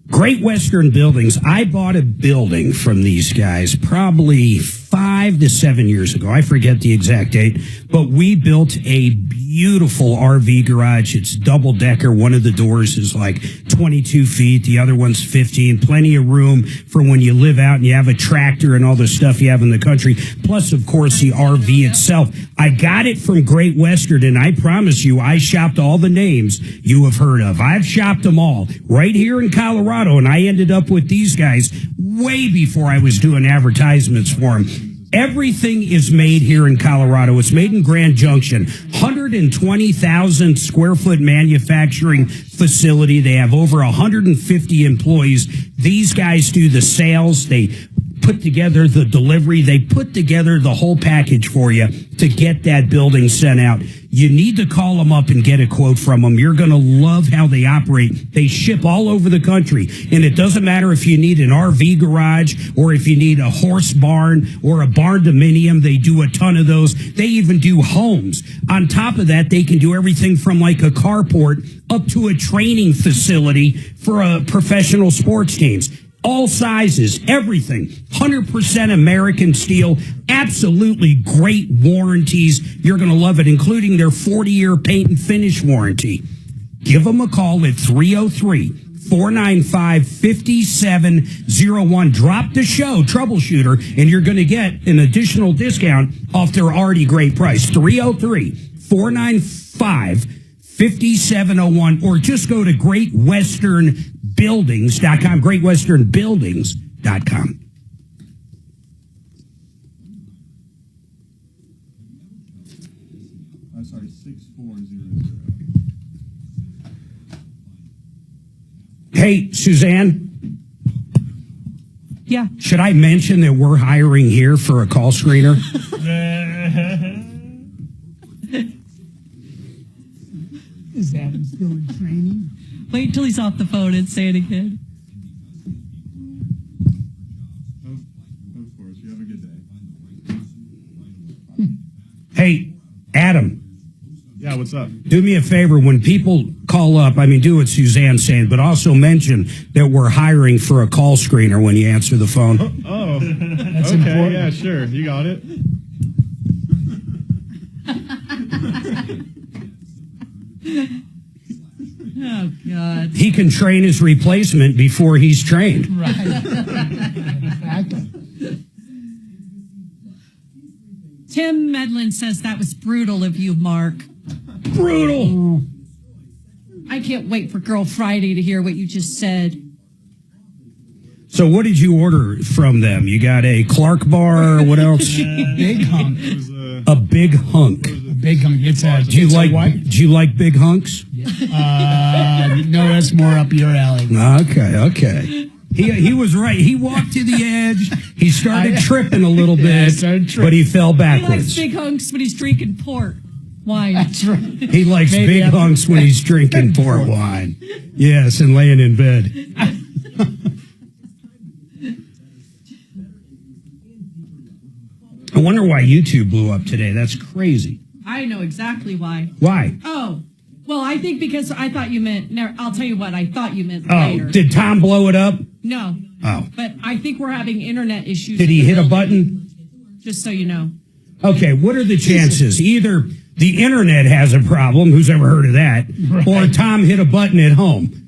Speaker 2: Great Western Buildings. I bought a building from these guys probably 5 to 7 years ago. I forget the exact date, but we built a beautiful RV garage. It's double decker. One of the doors is like 22 feet. The other one's 15. Plenty of room for when you live out and you have a tractor and all the stuff you have in the country. Plus, of course, the RV itself. I got it from Great Western, and I promise you, I shopped all the names you have heard of. I've shopped them all right here in Colorado, and I ended up with these guys. way before I was doing advertisements for him. Everything is made here in Colorado. It's made in Grand Junction. 120,000 square foot manufacturing facility. They have over 150 employees. These guys do the sales. They put together the delivery. They put together the whole package for you to get that building sent out. You need to call them up and get a quote from them. You're going to love how they operate. They ship all over the country. And it doesn't matter if you need an RV garage or if you need a horse barn or a barn dominium. They do a ton of those. They even do homes. On top of that, they can do everything from like a carport up to a training facility for professional sports teams. All sizes, everything. 100% American steel. Absolutely great warranties. You're going to love it, including their 40-year paint and finish warranty. Give them a call at 303-495-5701. Drop the show, Troubleshooter, and you're going to get an additional discount off their already great price. 303-495-5701, or just go to GreatWesternBuildings.com, GreatWesternBuildings.com.
Speaker 6: I'm sorry, 6400.
Speaker 2: Hey, Suzanne.
Speaker 10: Yeah.
Speaker 2: Should I mention that we're hiring here for a call screener?
Speaker 3: Is Adam still in training?
Speaker 10: Wait till he's off the phone and say it again.
Speaker 6: Of course. You have a good day.
Speaker 2: Hey, Adam.
Speaker 6: Yeah, what's up?
Speaker 2: Do me a favor. When people call up, do what Suzanne's saying, but also mention that we're hiring for a call screener when you answer the phone.
Speaker 6: Oh,
Speaker 3: That's
Speaker 6: okay.
Speaker 3: important.
Speaker 6: Yeah, sure. You got it.
Speaker 5: Oh, God.
Speaker 2: He can train his replacement before he's trained.
Speaker 3: Right. Exactly.
Speaker 5: Tim Medlin says that was brutal of you, Mark.
Speaker 2: Brutal.
Speaker 5: I can't wait for Girl Friday to hear what you just said.
Speaker 2: So what did you order from them? You got a Clark bar or what else?
Speaker 3: Big hunk.
Speaker 2: A big hunk.
Speaker 3: A big hunk. It's a.
Speaker 2: Do you like big hunks?
Speaker 3: No, that's more up your alley.
Speaker 2: Okay. He was right. He walked to the edge. He started tripping a little bit, but he fell
Speaker 5: He likes
Speaker 2: backwards.
Speaker 5: big hunks when he's drinking port wine.
Speaker 3: That's right.
Speaker 2: He likes big hunks when he's drinking port wine. Yes, and laying in bed. I wonder why YouTube blew up today. That's crazy.
Speaker 5: I know exactly why.
Speaker 2: Why?
Speaker 5: Oh, well, I think because I thought you meant. I'll tell you what I thought you meant
Speaker 2: Oh,
Speaker 5: later.
Speaker 2: did Tom blow it up?
Speaker 5: No.
Speaker 2: Oh.
Speaker 5: But I think we're having internet issues.
Speaker 2: Did he hit a button?
Speaker 5: Just so you know.
Speaker 2: Okay, what are the chances? Either the internet has a problem, who's ever heard of that, or Tom hit a button at home.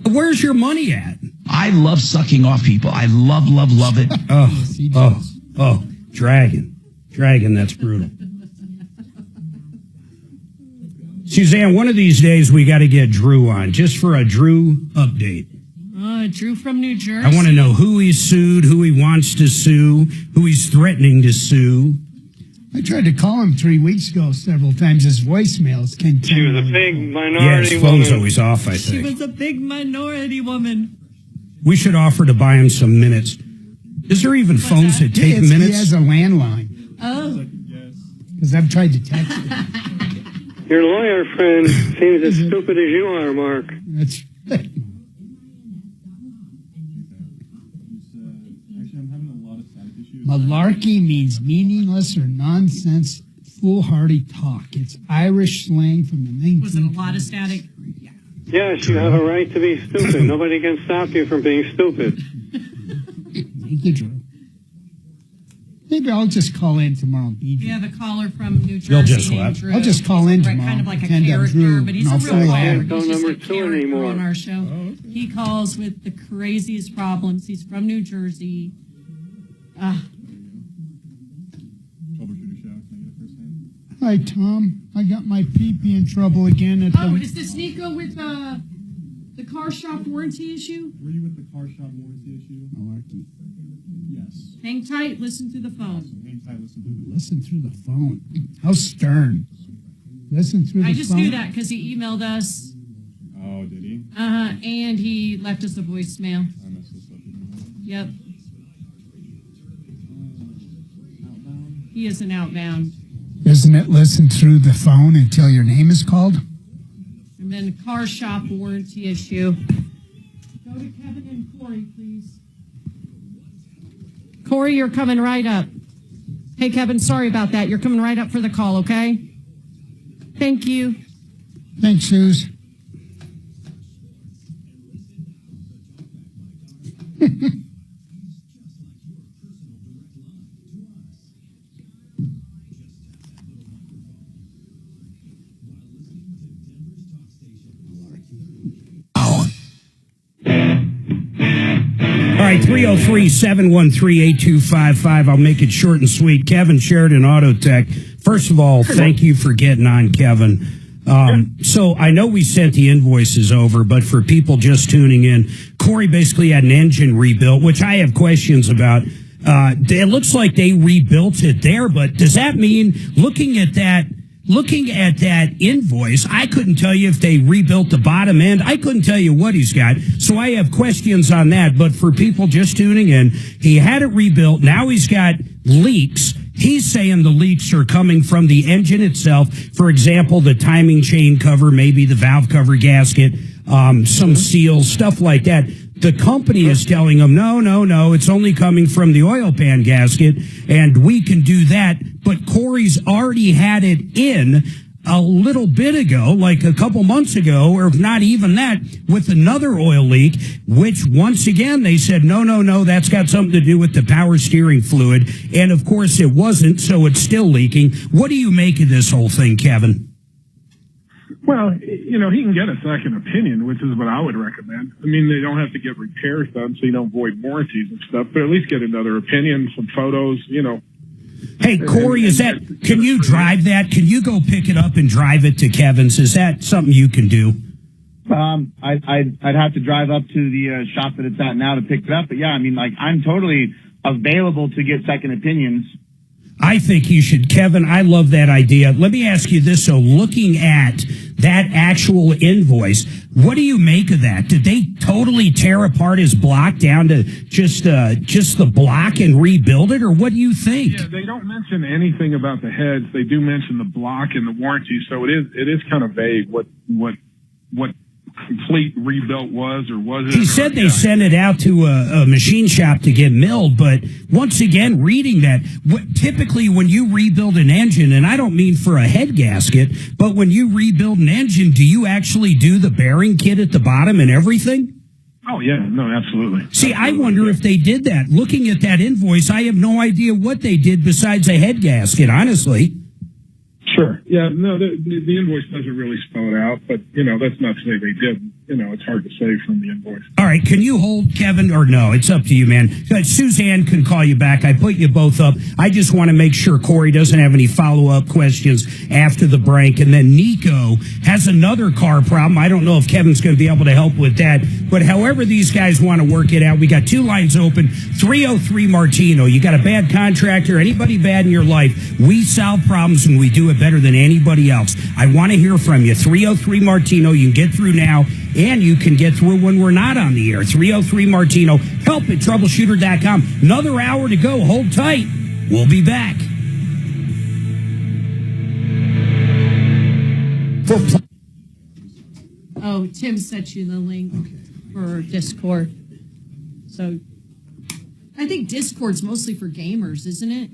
Speaker 2: Where's your money at?
Speaker 13: I love sucking off people. I love it.
Speaker 2: Oh, Dragon, that's brutal. Suzanne, one of these days we got to get Drew on, just for a Drew update.
Speaker 5: Drew from New Jersey.
Speaker 2: I want to know who he sued, who he wants to sue, who he's threatening to sue.
Speaker 3: I tried to call him 3 weeks ago several times. His voicemails came.
Speaker 14: She was a big minority
Speaker 2: Yeah, his phone's
Speaker 14: woman.
Speaker 2: always off, I
Speaker 5: She
Speaker 2: think.
Speaker 5: was a big minority woman.
Speaker 2: We should offer to buy him some minutes. Is there even phones that take
Speaker 3: He
Speaker 2: minutes?
Speaker 3: has a landline.
Speaker 5: Oh.
Speaker 3: Because I've tried to text him.
Speaker 14: Your lawyer friend seems as stupid as you are, Mark.
Speaker 3: That's
Speaker 6: Actually, I'm having a lot of static issues.
Speaker 3: Malarkey means meaningless or nonsense, foolhardy talk. It's Irish slang from the 19th.
Speaker 5: Was it a lot of static?
Speaker 14: Yes, you have a right to be stupid. Nobody can stop you from being stupid.
Speaker 3: Thank you, Drew. Maybe I'll just call in tomorrow and beat
Speaker 5: We
Speaker 3: you.
Speaker 5: have a caller from New Jersey
Speaker 2: You'll just
Speaker 5: named
Speaker 2: what?
Speaker 5: Drew.
Speaker 3: I'll just call in
Speaker 5: Right,
Speaker 3: tomorrow.
Speaker 5: kind of like a
Speaker 3: pretend I'm
Speaker 5: character,
Speaker 3: Drew,
Speaker 5: but he's
Speaker 3: and
Speaker 5: a
Speaker 3: I'll
Speaker 5: real
Speaker 3: fool
Speaker 5: guy.
Speaker 3: out.
Speaker 14: Don't
Speaker 5: He's just
Speaker 14: number
Speaker 5: a
Speaker 14: two
Speaker 5: character
Speaker 14: anymore.
Speaker 5: on our show. He calls with the craziest problems. He's from New Jersey.
Speaker 6: Troubleshooter Show. Can I get a first name?
Speaker 3: Hi, Tom. I got my pee-pee in trouble again at
Speaker 5: Oh,
Speaker 3: the...
Speaker 5: is this Nico with the The car shop warranty issue?
Speaker 6: Were you with the car shop warranty issue?
Speaker 3: Malarkey.
Speaker 6: Yes.
Speaker 5: Hang tight, listen through the phone.
Speaker 6: Awesome. Hang tight, listen to the
Speaker 3: Listen through the phone. How stern. Listen through the phone.
Speaker 5: I just knew that because he emailed us.
Speaker 6: Oh, did he?
Speaker 5: And he left us a voicemail.
Speaker 6: I messed this up again.
Speaker 5: Yep.
Speaker 6: Outbound.
Speaker 5: He is an outbound.
Speaker 3: Isn't it listen through the phone until your name is called?
Speaker 5: And then car shop warranty issue. Go to Kevin and Corey, please. Corey, you're coming right up. Hey, Kevin, sorry about that. You're coming right up for the call, okay? Thank you.
Speaker 3: Thanks, Suze.
Speaker 2: All right, 303-713-8255. I'll make it short and sweet. Kevin Sheridan Auto Tech. First of all, thank you for getting on, Kevin. So I know we sent the invoices over, but for people just tuning in, Corey basically had an engine rebuilt, which I have questions about. It looks like they rebuilt it there, but does that mean looking at that invoice, I couldn't tell you if they rebuilt the bottom end. I couldn't tell you what he's got. So I have questions on that. But for people just tuning in, he had it rebuilt. Now he's got leaks. He's saying the leaks are coming from the engine itself. For example, the timing chain cover, maybe the valve cover gasket, some seals, stuff like that. The company is telling him, no, it's only coming from the oil pan gasket, and we can do that. But Corey's already had it in a little bit ago, like a couple months ago, or if not even that, with another oil leak, which once again they said, no, that's got something to do with the power steering fluid. And of course it wasn't, so it's still leaking. What do you make of this whole thing, Kevin?
Speaker 15: Well, he can get a second opinion, which is what I would recommend. I mean, they don't have to get repairs done so you don't void warranties and stuff, but at least get another opinion, some photos,
Speaker 2: Hey, Corey, can you drive that? Can you go pick it up and drive it to Kevin's? Is that something you can do?
Speaker 1: I'd have to drive up to the shop that it's at now to pick it up. But yeah, I mean, I'm totally available to get second opinions.
Speaker 2: I think you should, Kevin. I love that idea. Let me ask you this. So looking at that actual invoice, what do you make of that? Did they totally tear apart his block down to just the block and rebuild it, or what do you think?
Speaker 15: Yeah, they don't mention anything about the heads. They do mention the block and the warranty, so it is kind of vague what complete rebuilt was or wasn't.
Speaker 2: He said they sent it out to a machine shop to get milled, but once again, reading that, typically when you rebuild an engine, and I don't mean for a head gasket, but when you rebuild an engine, do you actually do the bearing kit at the bottom and everything?
Speaker 15: Oh, yeah. No, absolutely.
Speaker 2: See, I wonder if they did that. Looking at that invoice, I have no idea what they did besides a head gasket, honestly.
Speaker 15: Sure. Yeah, no, the invoice doesn't really spell it out, but, that's not to say they didn't. It's hard to say from the invoice.
Speaker 2: All right, can you hold, Kevin, or no? It's up to you, man. Suzanne can call you back. I put you both up. I just want to make sure Corey doesn't have any follow-up questions after the break. And then Nico has another car problem. I don't know if Kevin's going to be able to help with that. But however these guys want to work it out, we got two lines open. 303 Martino. You got a bad contractor, anybody bad in your life, we solve problems and we do it better than anybody else. I want to hear from you. 303 Martino. You can get through now, and you can get through when we're not on the air. 303 Martino. Help at troubleshooter.com. Another hour to go. Hold tight. We'll be back.
Speaker 5: Oh, Tim sent you the link for Discord. So I think Discord's mostly for gamers, isn't it?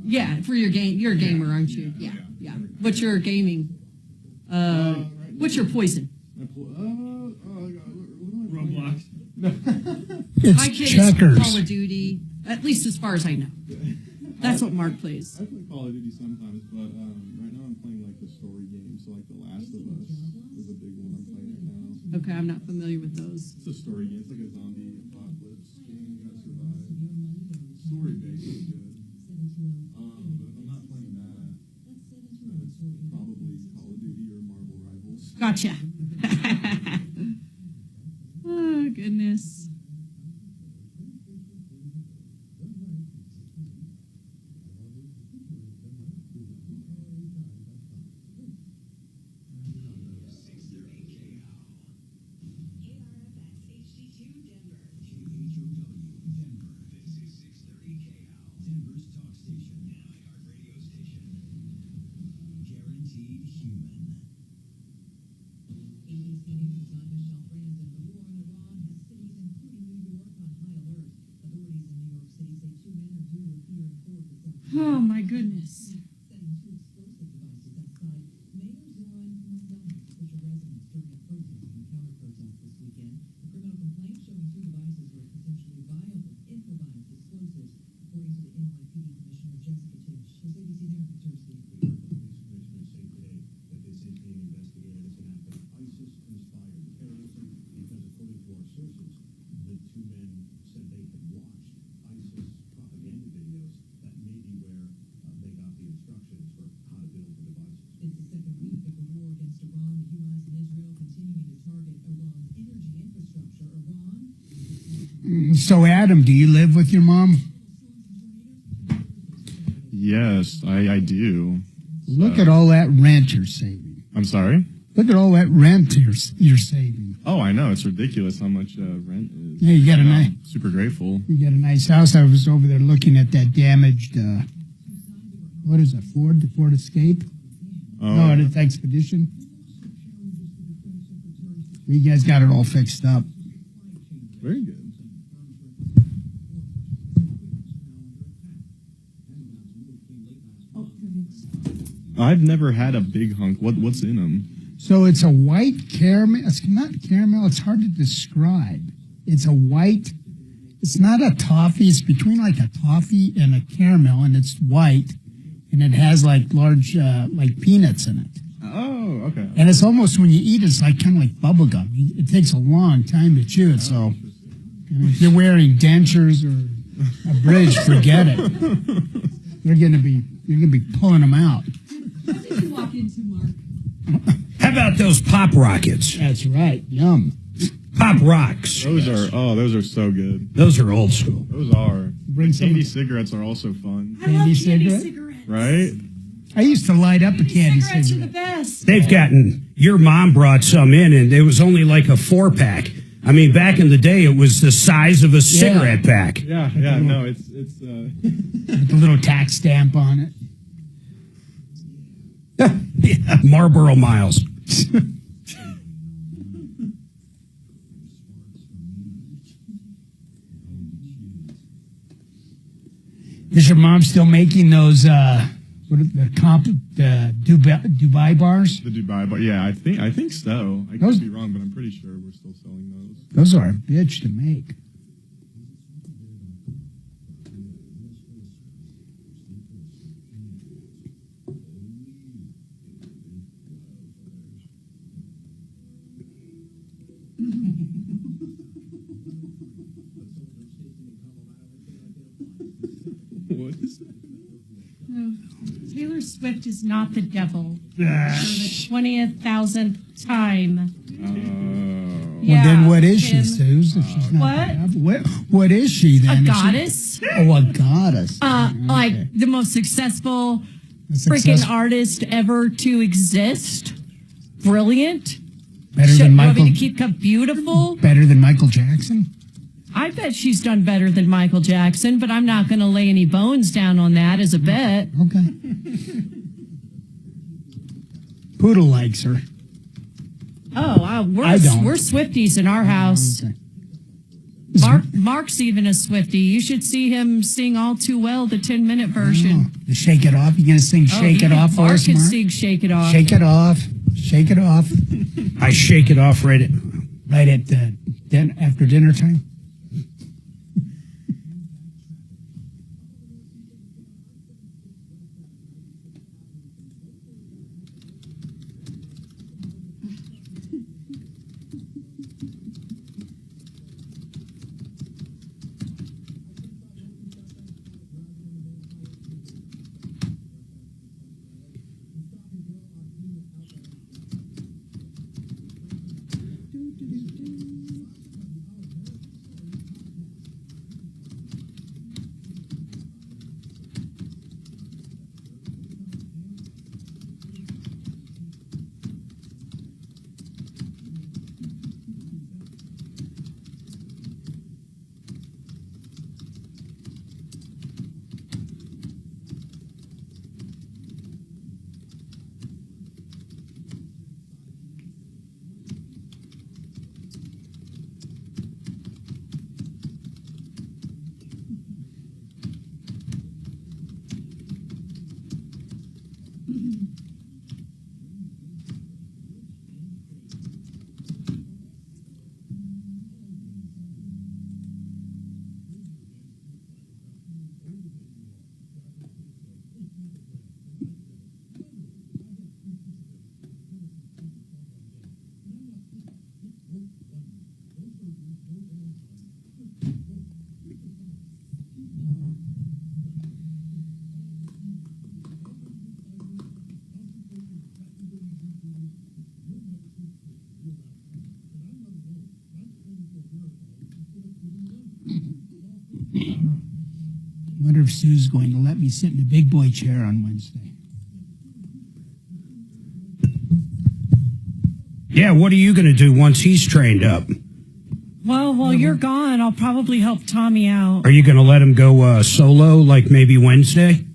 Speaker 5: Yeah, for your game. You're a gamer, aren't you? Yeah. What's your gaming? What's your poison?
Speaker 6: Roblox.
Speaker 5: My kid
Speaker 3: checkers.
Speaker 5: is Call of Duty, at least as far as I know. That's what Mark plays.
Speaker 6: I play Call of Duty sometimes, but right now I'm playing like the story games, so like The Last of Us is a big one I'm playing right now.
Speaker 5: Okay, I'm not familiar with those.
Speaker 6: It's a story game. It's like a zombie apocalypse game. You gotta survive. Story based is good. But if I'm not playing that, it's probably Call of Duty or Marvel Rivals.
Speaker 5: Gotcha. Oh, goodness. Oh, my goodness.
Speaker 3: So, Adam, do you live with your mom?
Speaker 6: Yes, I do.
Speaker 3: Look at all that rent you're saving.
Speaker 6: I'm sorry?
Speaker 3: Look at all that rent you're saving.
Speaker 6: Oh, I know. It's ridiculous how much rent is.
Speaker 3: Yeah, you got a nice.
Speaker 6: Super grateful.
Speaker 3: You got a nice house. I was over there looking at that damaged. What is it? Ford? The Ford Escape?
Speaker 6: Oh,
Speaker 3: no, it's Expedition. You guys got it all fixed up.
Speaker 6: Very good. I've never had a big hunk. What's in them?
Speaker 3: So it's a white caramel. It's not caramel. It's hard to describe. It's a white. It's not a toffee. It's between like a toffee and a caramel, and it's white, and it has like large like peanuts in it.
Speaker 6: Oh, okay.
Speaker 3: And it's almost when you eat, it's like kind of like bubble gum. It takes a long time to chew it. So if you're wearing dentures or a bridge, forget it. You're gonna be pulling them out.
Speaker 5: What did you walk into, Mark?
Speaker 2: How about those Pop Rockets?
Speaker 3: That's right. Yum.
Speaker 2: Pop Rocks.
Speaker 6: Those are so good.
Speaker 2: Those are old school.
Speaker 6: Those are.
Speaker 3: Bring some
Speaker 6: Candy cigarettes are also fun.
Speaker 5: I love candy cigarettes.
Speaker 6: Right?
Speaker 3: I used to light up a candy
Speaker 5: Cigarettes are
Speaker 3: cigarette.
Speaker 5: the best.
Speaker 2: They've gotten, your mom brought some in, and it was only like a 4-pack. I mean, back in the day, it was the size of a cigarette pack.
Speaker 6: Yeah, no, it's
Speaker 3: With the little tax stamp on it.
Speaker 2: Yeah, Marlboro Miles.
Speaker 3: Is your mom still making those Dubai bars?
Speaker 6: the Dubai, but yeah, I think so. I could be wrong, but I'm pretty sure we're still selling those.
Speaker 3: Those are a bitch to make.
Speaker 6: What is that?
Speaker 5: No, Taylor Swift is not the devil. For the 20,000th time.
Speaker 3: Well, then what is she, Suze? If she's not what is she then?
Speaker 5: A goddess?
Speaker 3: Oh, a goddess.
Speaker 5: Like the most successful freaking artist ever to exist. Brilliant.
Speaker 3: Better than Michael.
Speaker 5: To keep up beautiful.
Speaker 3: Better than Michael Jackson.
Speaker 5: I bet she's done better than Michael Jackson, but I'm not going to lay any bones down on that as a bet.
Speaker 3: Okay. Poodle likes her.
Speaker 5: Oh, we're Swifties in our house.
Speaker 3: Okay.
Speaker 5: Mark's even a Swiftie. You should see him sing All Too Well, the 10-minute version.
Speaker 3: The Shake It Off. You going to sing Shake It Off for us,
Speaker 5: Mark can
Speaker 3: Mark?
Speaker 5: sing Shake It Off.
Speaker 3: Shake It Off. Shake It Off.
Speaker 2: I shake it off right at
Speaker 3: after dinner time. if Sue's going to let me sit in the big boy chair on Wednesday.
Speaker 2: Yeah, what are you going to do once he's trained up?
Speaker 5: Well, while you're gone, I'll probably help Tommy out.
Speaker 2: Are you going to let him go solo, like maybe Wednesday?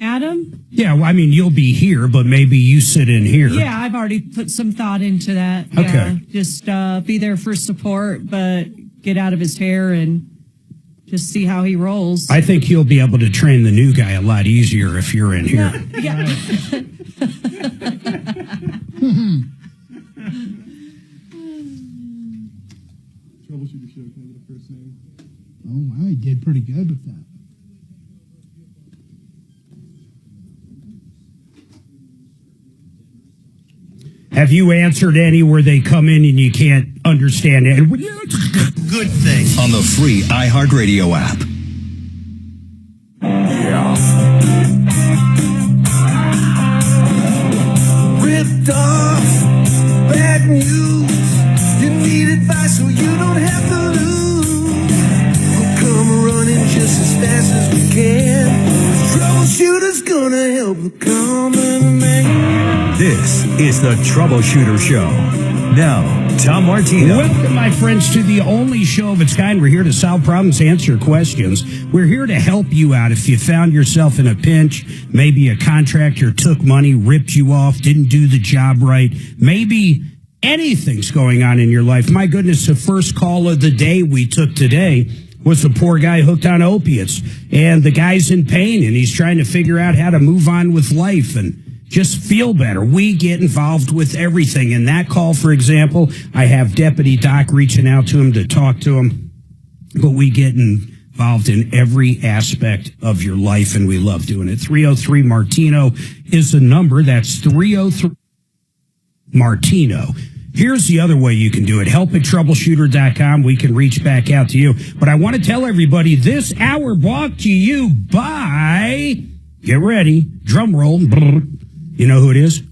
Speaker 5: Adam?
Speaker 2: Yeah, well, I mean, you'll be here, but maybe you sit in here.
Speaker 5: Yeah, I've already put some thought into that.
Speaker 2: Okay.
Speaker 5: Yeah, just be there for support, but get out of his hair and just see how he rolls.
Speaker 2: I think you'll be able to train the new guy a lot easier if you're in here.
Speaker 5: Yeah.
Speaker 6: Troubleshooter Show, can I get a first name?
Speaker 3: Oh, wow, he did pretty good with that.
Speaker 2: Have you answered any where they come in and you can't understand it?
Speaker 9: Good thing. On the free iHeartRadio app.
Speaker 16: Ripped off, bad news. You need advice so you don't have to lose. We'll come running just as fast as we can. Troubleshooter's gonna help the common man.
Speaker 9: This is the Troubleshooter Show. Now, Tom Martino.
Speaker 2: Welcome, my friends, to the only show of its kind. We're here to solve problems, answer questions. We're here to help you out if you found yourself in a pinch. Maybe a contractor took money, ripped you off, didn't do the job right. Maybe anything's going on in your life. My goodness, the first call of the day we took today was a poor guy hooked on opiates. And the guy's in pain, and he's trying to figure out how to move on with life and just feel better. We get involved with everything. In that call, for example, I have Deputy Doc reaching out to him to talk to him. But we get involved in every aspect of your life, and we love doing it. 303 Martino is the number. That's 303 Martino. Here's the other way you can do it. Help@troubleshooter.com. We can reach back out to you. But I want to tell everybody this hour brought to you by, get ready, drum roll. You know who it is?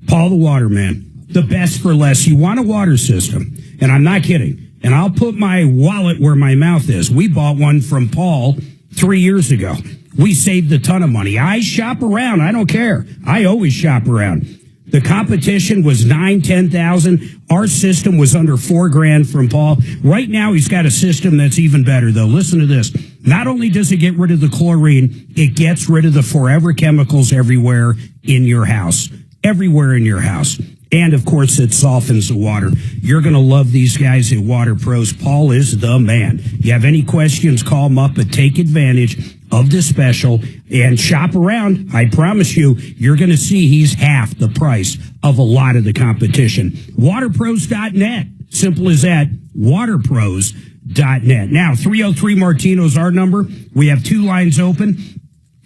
Speaker 2: Paul the Waterman. The best for less. You want a water system. And I'm not kidding. And I'll put my wallet where my mouth is. We bought one from Paul 3 years ago. We saved a ton of money. I shop around. I don't care. I always shop around. The competition was $9,000-$10,000. Our system was under $4,000 from Paul. Right now, he's got a system that's even better, though. Listen to this. Not only does it get rid of the chlorine, it gets rid of the forever chemicals everywhere in your house. Everywhere in your house. And, of course, it softens the water. You're going to love these guys at Water Pros. Paul is the man. You have any questions, call him up, but take advantage of this special and shop around. I promise you, you're going to see he's half the price of a lot of the competition. Waterpros.net. Simple as that. Waterpros.net. Now, 303 Martino's our number. We have two lines open.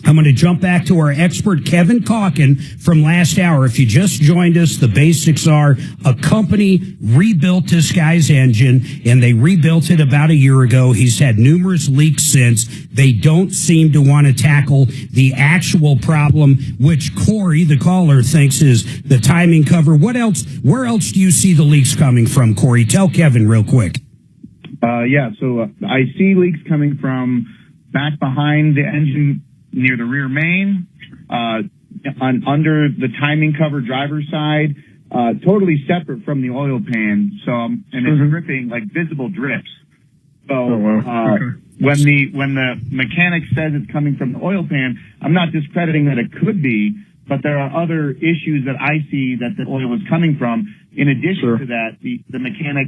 Speaker 2: I'm going to jump back to our expert, Kevin Calkin, from last hour. If you just joined us, the basics are a company rebuilt this guy's engine, and they rebuilt it about a year ago. He's had numerous leaks since. They don't seem to want to tackle the actual problem, which Corey, the caller, thinks is the timing cover. What else? Where else do you see the leaks coming from, Corey? Tell Kevin real quick.
Speaker 1: So I see leaks coming from back behind the engine near the rear main, under the timing cover driver's side, totally separate from the oil pan. So, and it's dripping, like visible drips. So, when the mechanic says it's coming from the oil pan, I'm not discrediting that it could be, but there are other issues that I see that the oil is coming from. In addition to that, the mechanic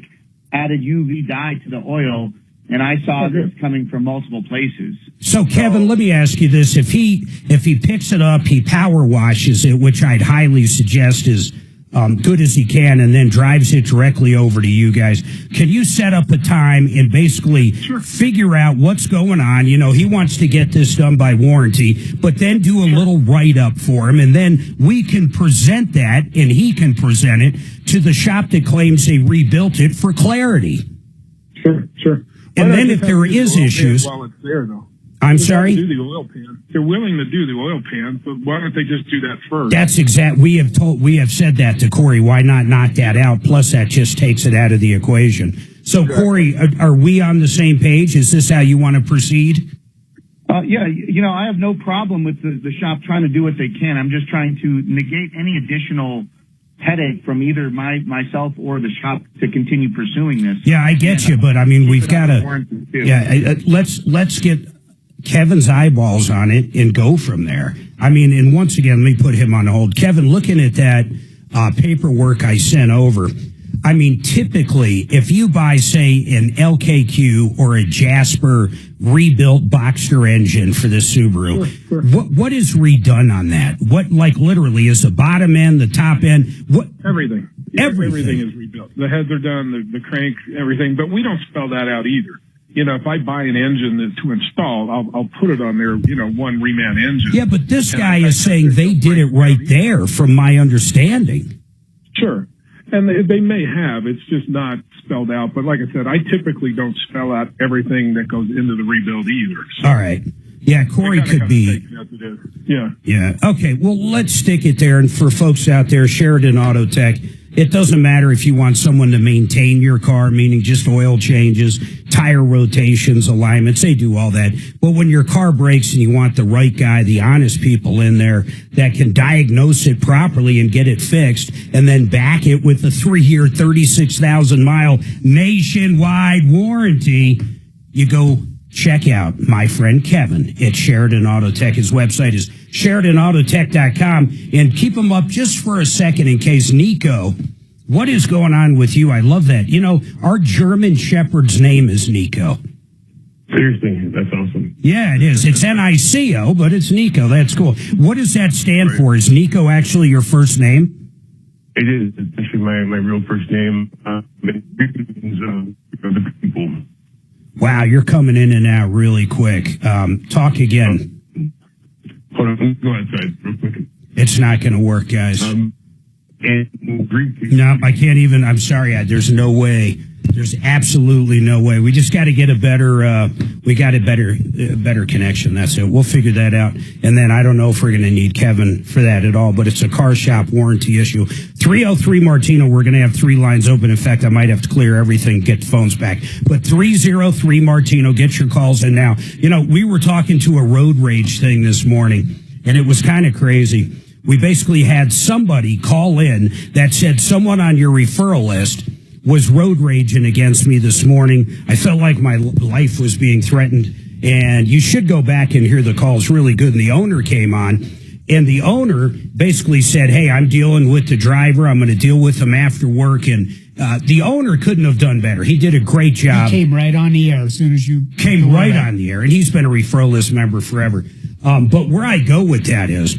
Speaker 1: added UV dye to the oil, and I saw this coming from multiple places.
Speaker 2: So, Kevin, let me ask you this. If he picks it up, he power washes it, which I'd highly suggest is good as he can, and then drives it directly over to you guys. Can you set up a time and basically figure out what's going on? You know, he wants to get this done by warranty, but then do a little write-up for him, and then we can present that, and he can present it to the shop that claims they rebuilt it for clarity.
Speaker 15: Sure.
Speaker 2: And then if there is issues...
Speaker 15: While it's there, though.
Speaker 2: I'm sorry?
Speaker 15: Do the oil pan. They're willing to do the oil pan, but why don't they just do that first?
Speaker 2: That's exact. We have said that to Corey. Why not knock that out? Plus, that just takes it out of the equation. So, Corey, are we on the same page? Is this how you want to proceed?
Speaker 1: Yeah, I have no problem with the shop trying to do what they can. I'm just trying to negate any additional headache from either myself or the shop to continue pursuing this.
Speaker 2: Yeah, I get you, but I mean, we've got to. Yeah, let's get Kevin's eyeballs on it and go from there. I mean, and once again, let me put him on hold. Kevin, looking at that paperwork I sent over. I mean, typically, if you buy, say, an LKQ or a Jasper rebuilt Boxster engine for the Subaru,
Speaker 15: Sure.
Speaker 2: what is redone on that? What, like, literally, is the bottom end, the top end? What?
Speaker 15: Everything.
Speaker 2: Everything
Speaker 15: is rebuilt. The heads are done, the crank, everything. But we don't spell that out either. If I buy an engine to install, I'll put it on there, one reman engine.
Speaker 2: Yeah, but this guy is saying they did it right there, from my understanding.
Speaker 15: Sure. And they may have. It's just not spelled out. But like I said, I typically don't spell out everything that goes into the rebuild either. So
Speaker 2: all right. Yeah, Corey could be.
Speaker 15: Yeah.
Speaker 2: Yeah. Okay, well, let's stick it there. And for folks out there, Sheridan Auto Tech, it doesn't matter if you want someone to maintain your car, meaning just oil changes, tire rotations, alignments, they do all that. But when your car breaks and you want the right guy, the honest people in there that can diagnose it properly and get it fixed, and then back it with a 3-year, 36,000-mile nationwide warranty, you go check out my friend Kevin at Sheridan Auto Tech. His website is SheridanAutoTech.com. And keep him up just for a second in case Nico, what is going on with you? I love that. Our German Shepherd's name is Nico.
Speaker 17: Seriously, that's awesome.
Speaker 2: Yeah, it is. It's Nico, but it's Nico. That's cool. What does that stand for? Is Nico actually your first name?
Speaker 17: It is. It's actually my real first name. The people.
Speaker 2: Wow, you're coming in and out really quick. Talk again.
Speaker 17: Hold on, go outside real quick.
Speaker 2: It's not going to work, guys.
Speaker 17: In Greek.
Speaker 2: No, I can't even. I'm sorry. There's no way. There's absolutely no way. We just got to get a better. We got a better connection. That's it. We'll figure that out. And then I don't know if we're going to need Kevin for that at all. But it's a car shop warranty issue. 303 Martino. We're going to have 3 lines open. In fact, I might have to clear everything, get the phones back. But 303 Martino. Get your calls in now. We were talking to a road rage thing this morning, and it was kind of crazy. We basically had somebody call in that said someone on your referral list was road raging against me this morning. I felt like my life was being threatened, and you should go back and hear the calls. Really good. And the owner came on, and the owner basically said, hey, I'm dealing with the driver. I'm going to deal with him after work. And the owner couldn't have done better. He did a great job.
Speaker 3: He came right on the air as soon as you
Speaker 2: came right on the air, and he's been a referral list member forever. But where I go with that is,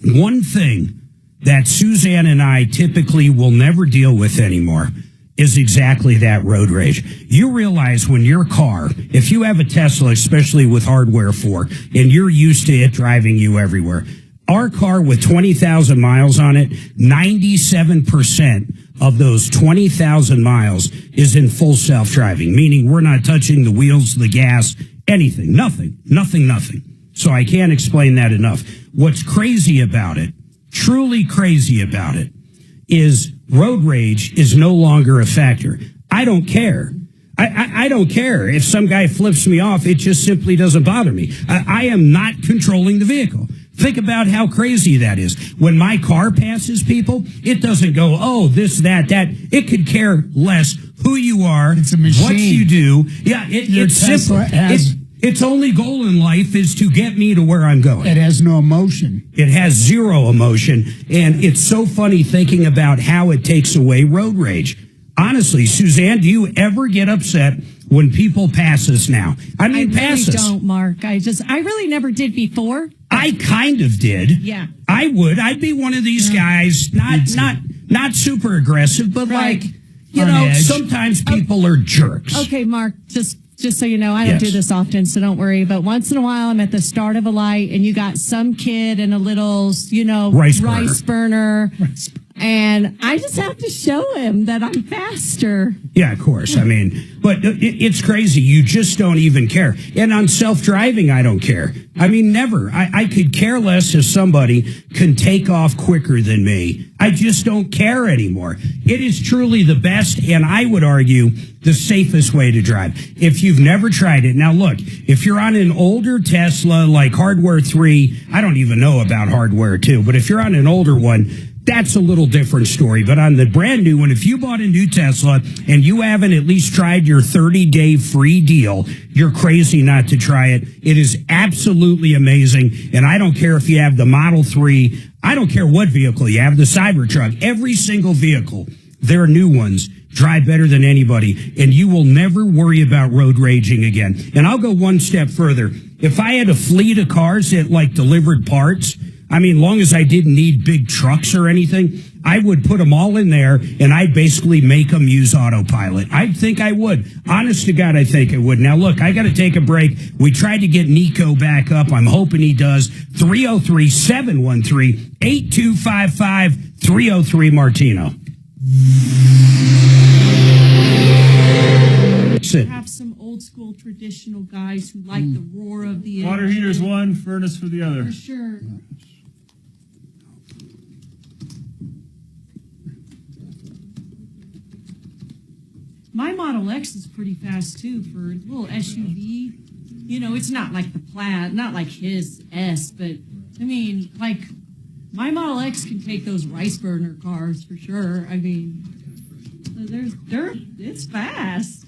Speaker 2: one thing that Suzanne and I typically will never deal with anymore is exactly that, road rage. You realize when your car, if you have a Tesla, especially with hardware 4, and you're used to it driving you everywhere, our car with 20,000 miles on it, 97% of those 20,000 miles is in full self-driving, meaning we're not touching the wheels, the gas, anything, nothing. So I can't explain that enough. What's crazy about it, truly crazy about it, is road rage is no longer a factor. I don't care. I don't care if some guy flips me off. It just simply doesn't bother me. I am not controlling the vehicle. Think about how crazy that is. When my car passes people, it doesn't go, oh, this, that. It could care less who you are,
Speaker 3: it's a machine.
Speaker 2: What you do. Yeah, it's simple. Its only goal in life is to get me to where I'm going.
Speaker 3: It has no emotion.
Speaker 2: It has zero emotion. And it's so funny thinking about how it takes away road rage. Honestly, Suzanne, do you ever get upset when people pass us now? I mean, pass us.
Speaker 5: I don't, Mark. I really never did before.
Speaker 2: I kind of did.
Speaker 5: Yeah.
Speaker 2: I would. I'd be one of these guys, not super aggressive, but
Speaker 5: right.
Speaker 2: Sometimes people are jerks.
Speaker 5: Okay, Mark, just so you know, I don't do this often, so don't worry. But once in a while, I'm at the start of a light, and you got some kid in a little,
Speaker 2: rice burner.
Speaker 5: And I just have to show him that I'm faster.
Speaker 2: Yeah, of course. I mean, but it's crazy. You just don't even care. And on self-driving, I don't care. I mean, never. I could care less if somebody can take off quicker than me. I just don't care anymore. It is truly the best, and I would argue the safest way to drive. If you've never tried it, now look, if you're on an older Tesla like Hardware 3, I don't even know about Hardware 2, but if you're on an older one, that's a little different story. But on the brand new one, if you bought a new Tesla and you haven't at least tried your 30-day free deal, you're crazy not to try it. It is absolutely amazing. And I don't care if you have the Model 3. I don't care what vehicle you have, the Cybertruck. Every single vehicle, their new ones, drive better than anybody. And you will never worry about road raging again. And I'll go one step further. If I had a fleet of cars that like delivered parts, I mean, long as I didn't need big trucks or anything, I would put them all in there, and I'd basically make them use autopilot. I think I would. Honest to God, I think I would. Now, look, I got to take a break. We tried to get Nico back up. I'm hoping he does. 303-713-8255, 303 Martino.
Speaker 5: Have some old school traditional guys who like the roar of the
Speaker 6: Water
Speaker 5: engine.
Speaker 6: heater's one, furnace for the other.
Speaker 5: For sure. My Model X is pretty fast too for a little SUV. You know, it's not like the Plaid, not like his S, but I mean, like my Model X can take those rice burner cars for sure. I mean, it's fast.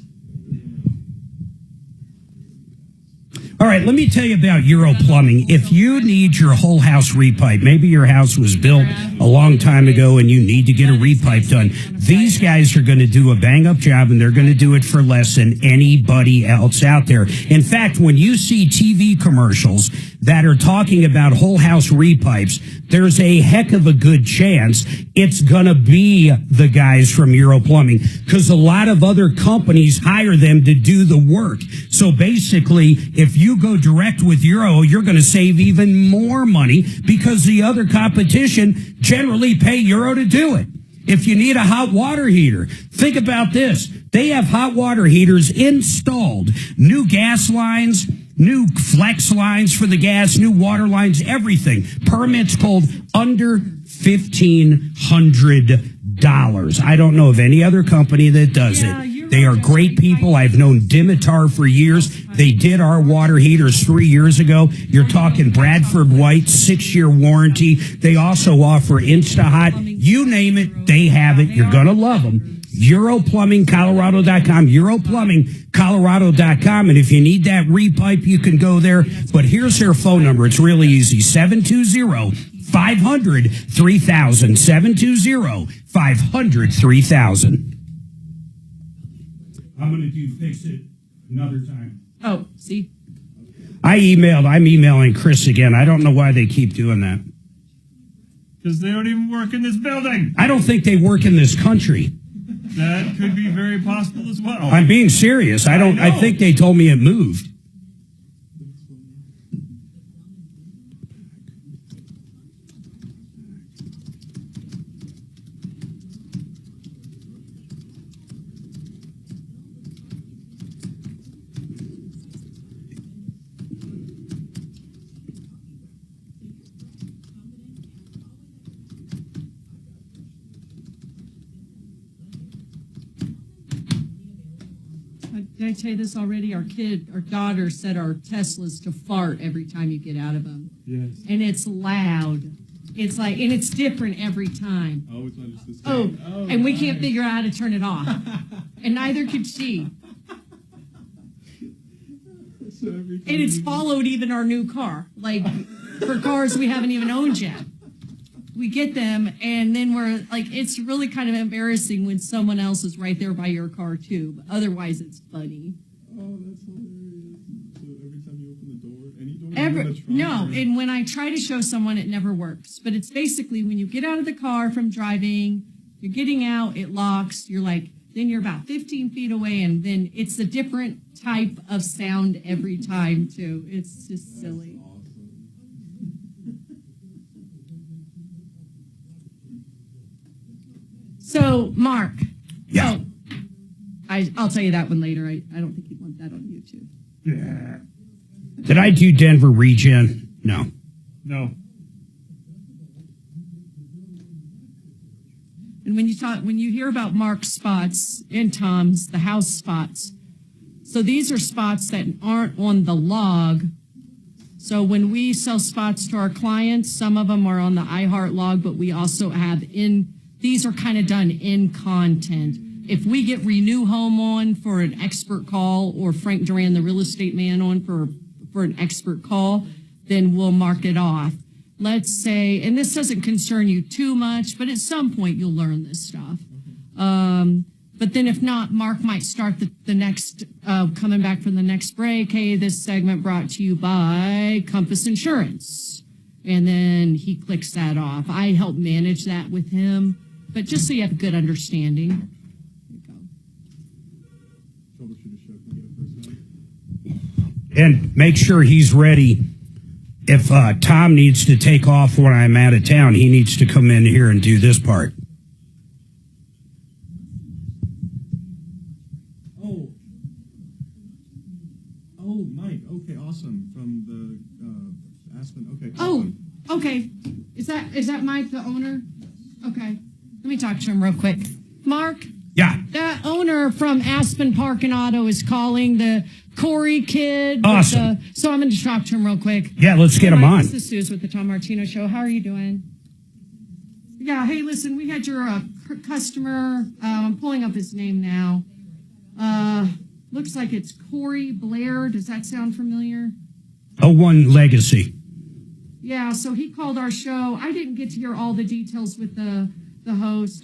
Speaker 2: All right, let me tell you about Euro Plumbing. If you need your whole house repiped, maybe your house was built a long time ago and you need to get a repipe done, these guys are going to do a bang-up job, and they're going to do it for less than anybody else out there. In fact, when you see TV commercials that are talking about whole house repipes, there's a heck of a good chance it's going to be the guys from Euro Plumbing, because a lot of other companies hire them to do the work. So basically, if you go direct with Euro, you're going to save even more money, because the other competition generally pay Euro to do it. If you need a hot water heater, think about this. They have hot water heaters installed, new gas lines, new flex lines for the gas, new water lines, everything. Permits pulled under $1,500. I don't know of any other company that does it. They are great people. I've known Dimitar for years. They did our water heaters 3 years ago. You're talking Bradford White, 6-year warranty. They also offer InstaHot. You name it, they have it. You're going to love them. EuroPlumbingColorado.com, EuroPlumbingColorado.com. And if you need that repipe, you can go there. But here's their phone number. It's really easy. 720-500-3000. 720-500-3000. I'm going to fix it another time.
Speaker 5: Oh, see?
Speaker 2: I'm emailing Chris again. I don't know why they keep doing that.
Speaker 6: Because they don't even work in this building.
Speaker 2: I don't think they work in this country.
Speaker 6: That could be very possible as well.
Speaker 2: I'm being serious. I think they told me it moved.
Speaker 5: Did I tell you this already? Our daughter set our Teslas to fart every time you get out of them.
Speaker 6: Yes.
Speaker 5: And it's loud. It's like, and it's different every time.
Speaker 6: Oh, it's not just this
Speaker 5: time. Oh, and we can't figure out how to turn it off. And neither could she.
Speaker 6: So and
Speaker 5: it's followed even our new car. Like, for cars we haven't even owned yet. We get them, and then we're like, it's really kind of embarrassing when someone else is right there by your car, too. But otherwise, it's funny.
Speaker 6: Oh, that's hilarious. So every time you open the door, any door?
Speaker 5: No, and when I try to show someone, it never works. But it's basically when you get out of the car from driving, you're getting out, it locks, you're like, then you're about 15 feet away, and then it's a different type of sound every time, too. It's just silly. So, Mark.
Speaker 2: Yeah.
Speaker 5: I'll tell you that one later. I don't think you'd want that on YouTube.
Speaker 2: Yeah. Did I do Denver Regen? No.
Speaker 6: No.
Speaker 5: And when you hear about Mark's spots and Tom's, the house spots, so these are spots that aren't on the log. So when we sell spots to our clients, some of them are on the iHeart log, but we also have these are kind of done in content. If we get Renew Home on for an expert call, or Frank Duran, the real estate man, on for an expert call, then we'll mark it off. Let's say, and this doesn't concern you too much, but at some point you'll learn this stuff. But then if not, Mark might start the next, coming back from the next break. Hey, this segment brought to you by Compass Insurance. And then he clicks that off. I help manage that with him, but just so you have a good understanding.
Speaker 6: Troubleshooter Show. Can we get a first
Speaker 2: And make sure he's ready. If Tom needs to take off when I'm out of town, he needs to come in here and do this part.
Speaker 6: Oh, Mike. Okay, awesome. From the Aspen. Okay.
Speaker 5: Oh, okay. Is that Mike, the owner? Okay. Let me talk to him real quick. Mark?
Speaker 2: Yeah.
Speaker 5: That owner from Aspen Park and Auto is calling, the Corey kid.
Speaker 2: Awesome.
Speaker 5: So I'm going to talk to him real quick.
Speaker 2: Yeah, let's get him
Speaker 5: Mike,
Speaker 2: on.
Speaker 5: This is Suze with the Tom Martino Show. How are you doing? Yeah, hey, listen, we had your customer. I'm pulling up his name now. Looks like it's Corey Blair. Does that sound familiar?
Speaker 2: 01 Legacy.
Speaker 5: Yeah, so he called our show. I didn't get to hear all the details with the host.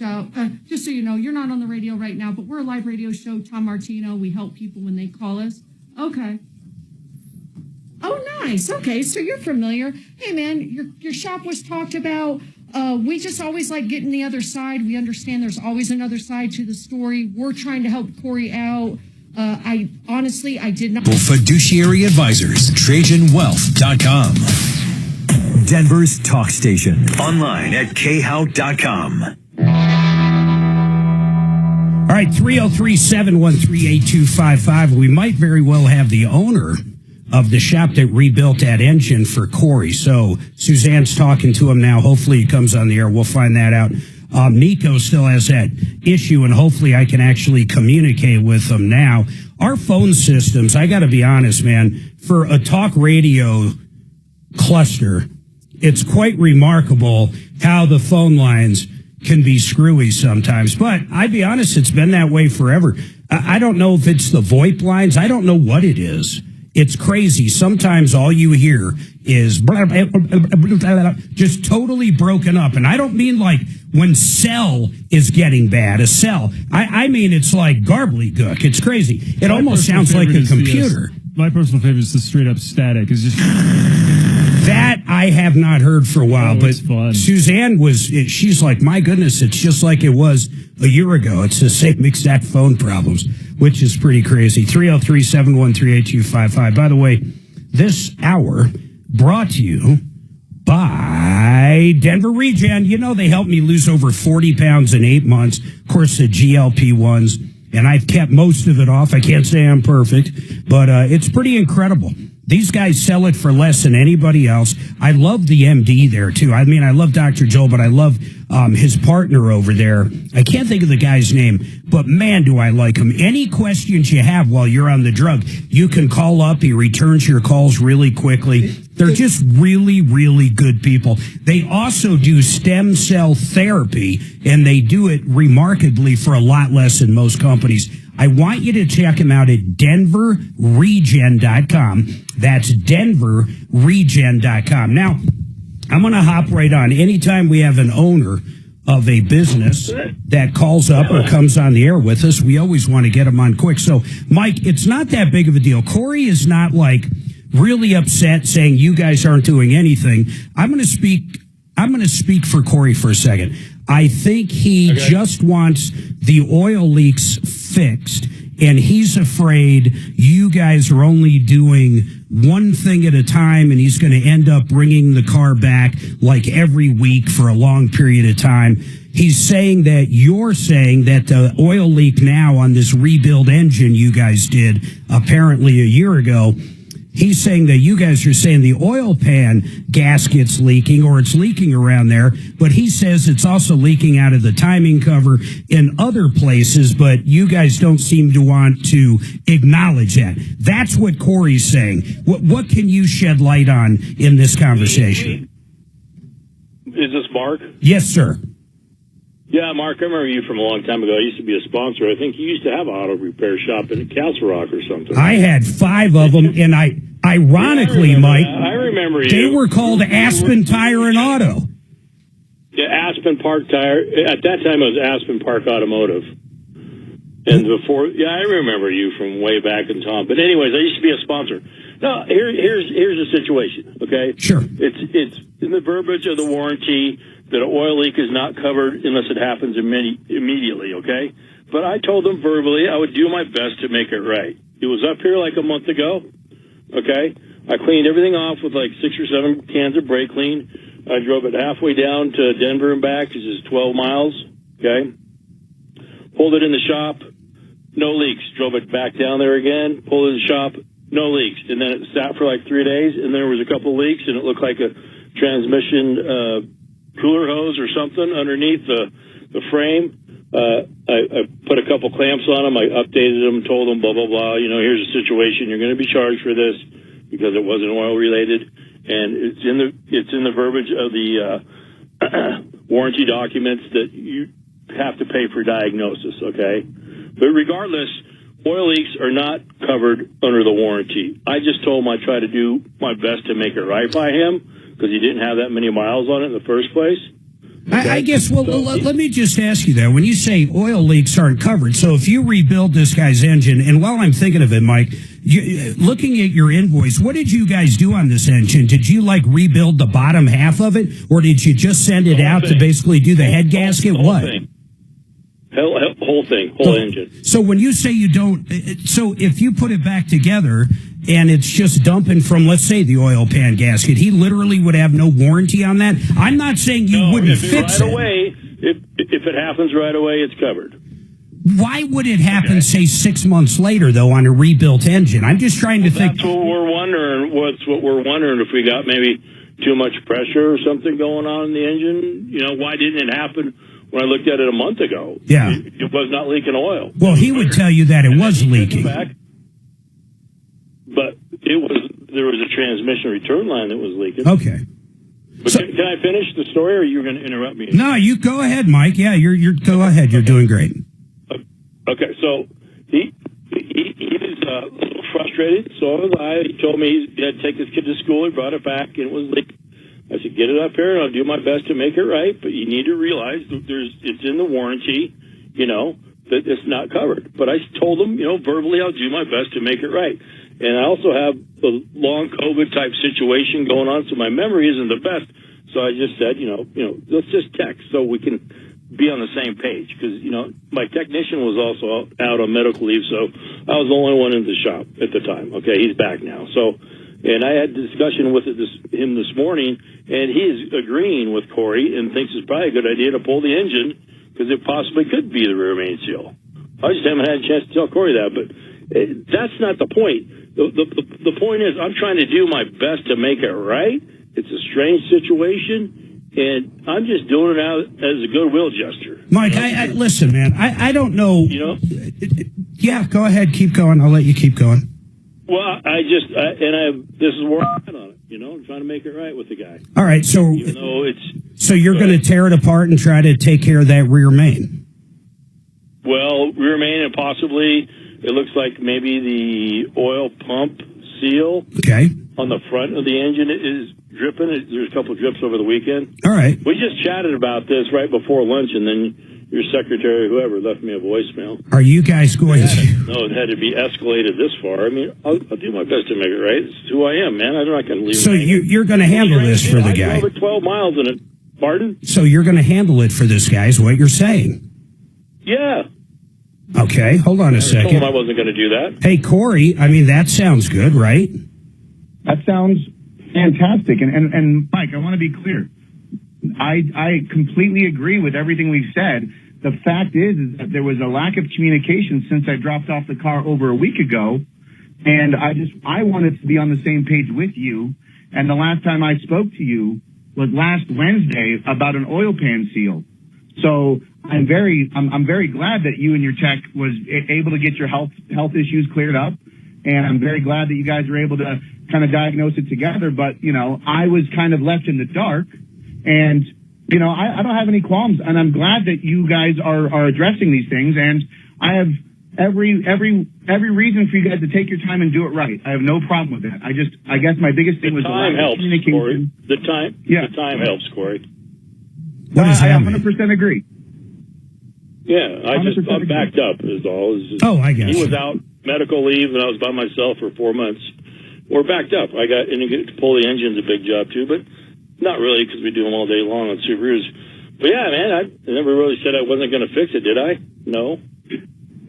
Speaker 5: Just so you know, you're not on the radio right now, but we're a live radio show, Tom Martino. We help people when they call us. Okay. Oh, nice. Okay, so you're familiar. Hey, man, your shop was talked about. We just always like getting the other side. We understand there's always another side to the story. We're trying to help Corey out. I did not.
Speaker 9: Fiduciary Advisors, TrajanWealth.com. Denver's talk station. Online at khout.com.
Speaker 2: All right, 303-713-8255. We might very well have the owner of the shop that rebuilt that engine for Corey. So Suzanne's talking to him now. Hopefully he comes on the air. We'll find that out. Nico still has that issue, and hopefully I can actually communicate with him now. Our phone systems, I got to be honest, man, for a talk radio cluster, it's quite remarkable how the phone lines can be screwy sometimes. But I'd be honest, it's been that way forever. I don't know if it's the VoIP lines. I don't know what it is. It's crazy. Sometimes all you hear is blah, blah, blah, blah, blah, just totally broken up. And I don't mean like when cell is getting bad, a cell. I mean it's like garbly-gook. It's crazy. It almost sounds like a computer.
Speaker 18: My personal favorite is the straight up static. It's just
Speaker 2: that I have not heard for a while, but
Speaker 18: fun.
Speaker 2: Suzanne she's like, my goodness, it's just like it was a year ago. It's the same exact phone problems, which is pretty crazy. 303-713-8255. By the way, this hour brought to you by Denver Regen. You know, they helped me lose over 40 pounds in 8 months. Of course, the GLP-1s, and I've kept most of it off. I can't say I'm perfect, but it's pretty incredible. These guys sell it for less than anybody else. I love the MD there, too. I mean, I love Dr. Joel, but I love his partner over there. I can't think of the guy's name, but man, do I like him. Any questions you have while you're on the drug, you can call up. He returns your calls really quickly. They're just really, really good people. They also do stem cell therapy, and they do it remarkably for a lot less than most companies. I want you to check him out at denverregen.com. That's denverregen.com. Now, I'm going to hop right on. Anytime we have an owner of a business that calls up or comes on the air with us, we always want to get them on quick. So, Mike, it's not that big of a deal. Corey is not like really upset saying you guys aren't doing anything. I'm going to speak for Corey for a second. I think he just wants the oil leaks fixed, and he's afraid you guys are only doing one thing at a time, and he's going to end up bringing the car back like every week for a long period of time. He's saying that you're saying that the oil leak now on this rebuild engine you guys did apparently a year ago, he's saying that you guys are saying the oil pan gasket's leaking or it's leaking around there, but he says it's also leaking out of the timing cover in other places, but you guys don't seem to want to acknowledge that. That's what Corey's saying. What can you shed light on in this conversation?
Speaker 19: Is this Mark?
Speaker 2: Yes, sir.
Speaker 19: Yeah, Mark, I remember you from a long time ago. I used to be a sponsor. I think you used to have an auto repair shop in Castle Rock or something.
Speaker 2: I had 5 of them, and ironically, Mike,
Speaker 19: I remember you.
Speaker 2: They were called Aspen Tire and Auto.
Speaker 19: Yeah, Aspen Park Tire. At that time, it was Aspen Park Automotive. And before, yeah, I remember you from way back in Tom. But anyways, I used to be a sponsor. No, here's the situation. Okay,
Speaker 2: sure.
Speaker 19: It's in the verbiage of the warranty that an oil leak is not covered unless it happens immediately. Okay, but I told them verbally I would do my best to make it right. It was up here like a month ago. Okay, I cleaned everything off with like 6 or 7 cans of brake clean. I drove it halfway down to Denver and back, which is 12 miles. Okay, pulled it in the shop, no leaks. Drove it back down there again, pulled it in the shop, no leaks. And then it sat for like 3 days, and there was a couple of leaks, and it looked like a transmission cooler hose or something underneath the frame. I put a couple clamps on them. I updated them, told them blah, blah, blah. You know, here's the situation. You're going to be charged for this because it wasn't oil related. And it's in the verbiage of the warranty documents that you have to pay for diagnosis, okay? But regardless, oil leaks are not covered under the warranty. I just told him I'd try to do my best to make it right by him because he didn't have that many miles on it in the first place. Okay?
Speaker 2: I guess, well, let me just ask you that. When you say oil leaks aren't covered, so if you rebuild this guy's engine, and while I'm thinking of it, Mike, looking at your invoice, what did you guys do on this engine? Did you, like, rebuild the bottom half of it, or did you just send it out to basically do the head gasket? What?
Speaker 19: Whole thing, whole engine.
Speaker 2: So when you say you don't, so if you put it back together and it's just dumping from, let's say, the oil pan gasket, he literally would have no warranty on that? I'm not saying you wouldn't fix it.
Speaker 19: Away, if it happens right away, it's covered.
Speaker 2: Why would it happen, say, 6 months later, though, on a rebuilt engine? I'm just trying to think.
Speaker 19: That's what we're wondering. What we're wondering, if we got maybe too much pressure or something going on in the engine. You know, why didn't it happen when I looked at it a month ago?
Speaker 2: Yeah.
Speaker 19: It was not leaking oil.
Speaker 2: Well, he would tell you that it was leaking.
Speaker 19: But there was a transmission return line that was leaking.
Speaker 2: Okay.
Speaker 19: But can I finish the story, or are you going to interrupt me?
Speaker 2: No, you go ahead, Mike. Yeah, you're go ahead. You're doing great.
Speaker 19: Okay, so he was a little frustrated. So was I. He told me he had to take his kid to school. He brought it back, and it was leaking. I said, get it up here, and I'll do my best to make it right. But you need to realize that it's in the warranty, you know, that it's not covered. But I told him, you know, verbally, I'll do my best to make it right. And I also have a long COVID type situation going on, so my memory isn't the best. So I just said, you know, let's just text so we can be on the same page. Because, you know, my technician was also out on medical leave, so I was the only one in the shop at the time. Okay, he's back now. So, and I had a discussion with him this morning, and he is agreeing with Corey and thinks it's probably a good idea to pull the engine because it possibly could be the rear main seal. I just haven't had a chance to tell Corey that, but that's not the point. The point is I'm trying to do my best to make it right. It's a strange situation, and I'm just doing it out as a goodwill gesture.
Speaker 2: Mike, I listen, man. I don't know.
Speaker 19: You know?
Speaker 2: Yeah, go ahead. Keep going. I'll let you keep going.
Speaker 19: Well, this is where I'm at on it. You know, I'm trying to make it right with the guy.
Speaker 2: All right, so
Speaker 19: even though
Speaker 2: so you're going to tear it apart and try to take care of that rear main.
Speaker 19: Well, rear main and possibly it looks like maybe the oil pump seal.
Speaker 2: Okay.
Speaker 19: On the front of the engine is dripping. There's a couple of drips over the weekend.
Speaker 2: All right.
Speaker 19: We just chatted about this right before lunch, and then your secretary, whoever, left me a voicemail.
Speaker 2: Are you guys going to?
Speaker 19: No, it had to be escalated this far. I mean, I'll do my best to make it right. It's who I am, man. I'm not going to leave.
Speaker 2: So you're going to handle this for the guy.
Speaker 19: I drove 12 miles in it. Pardon?
Speaker 2: So you're going to handle it for this guy is what you're saying.
Speaker 19: Yeah.
Speaker 2: Okay, hold on a
Speaker 19: I told him
Speaker 2: second.
Speaker 19: I wasn't going to do that.
Speaker 2: Hey, Corey, I mean, that sounds good, right?
Speaker 1: That sounds fantastic. And Mike, I want to be clear. I completely agree with everything we've said. The fact is that there was a lack of communication since I dropped off the car over a week ago. And I wanted to be on the same page with you. And the last time I spoke to you was last Wednesday about an oil pan seal. So I'm very glad that you and your tech was able to get your health issues cleared up. And I'm very glad that you guys were able to kind of diagnose it together. But, you know, I was kind of left in the dark. And, you know, I don't have any qualms. And I'm glad that you guys are addressing these things. And I have every reason for you guys to take your time and do it right. I have no problem with that. I guess my biggest thing was the lack of communication.
Speaker 19: The time helps, Corey.
Speaker 2: What does that
Speaker 1: I 100% agree.
Speaker 19: Yeah, I'm backed up is all.
Speaker 2: I guess.
Speaker 19: He was out medical leave and I was by myself for 4 months. We're backed up. And you get to pull the engine's a big job too, but not really because we do them all day long on Subarus. But yeah, man, I never really said I wasn't going to fix it, did I? No.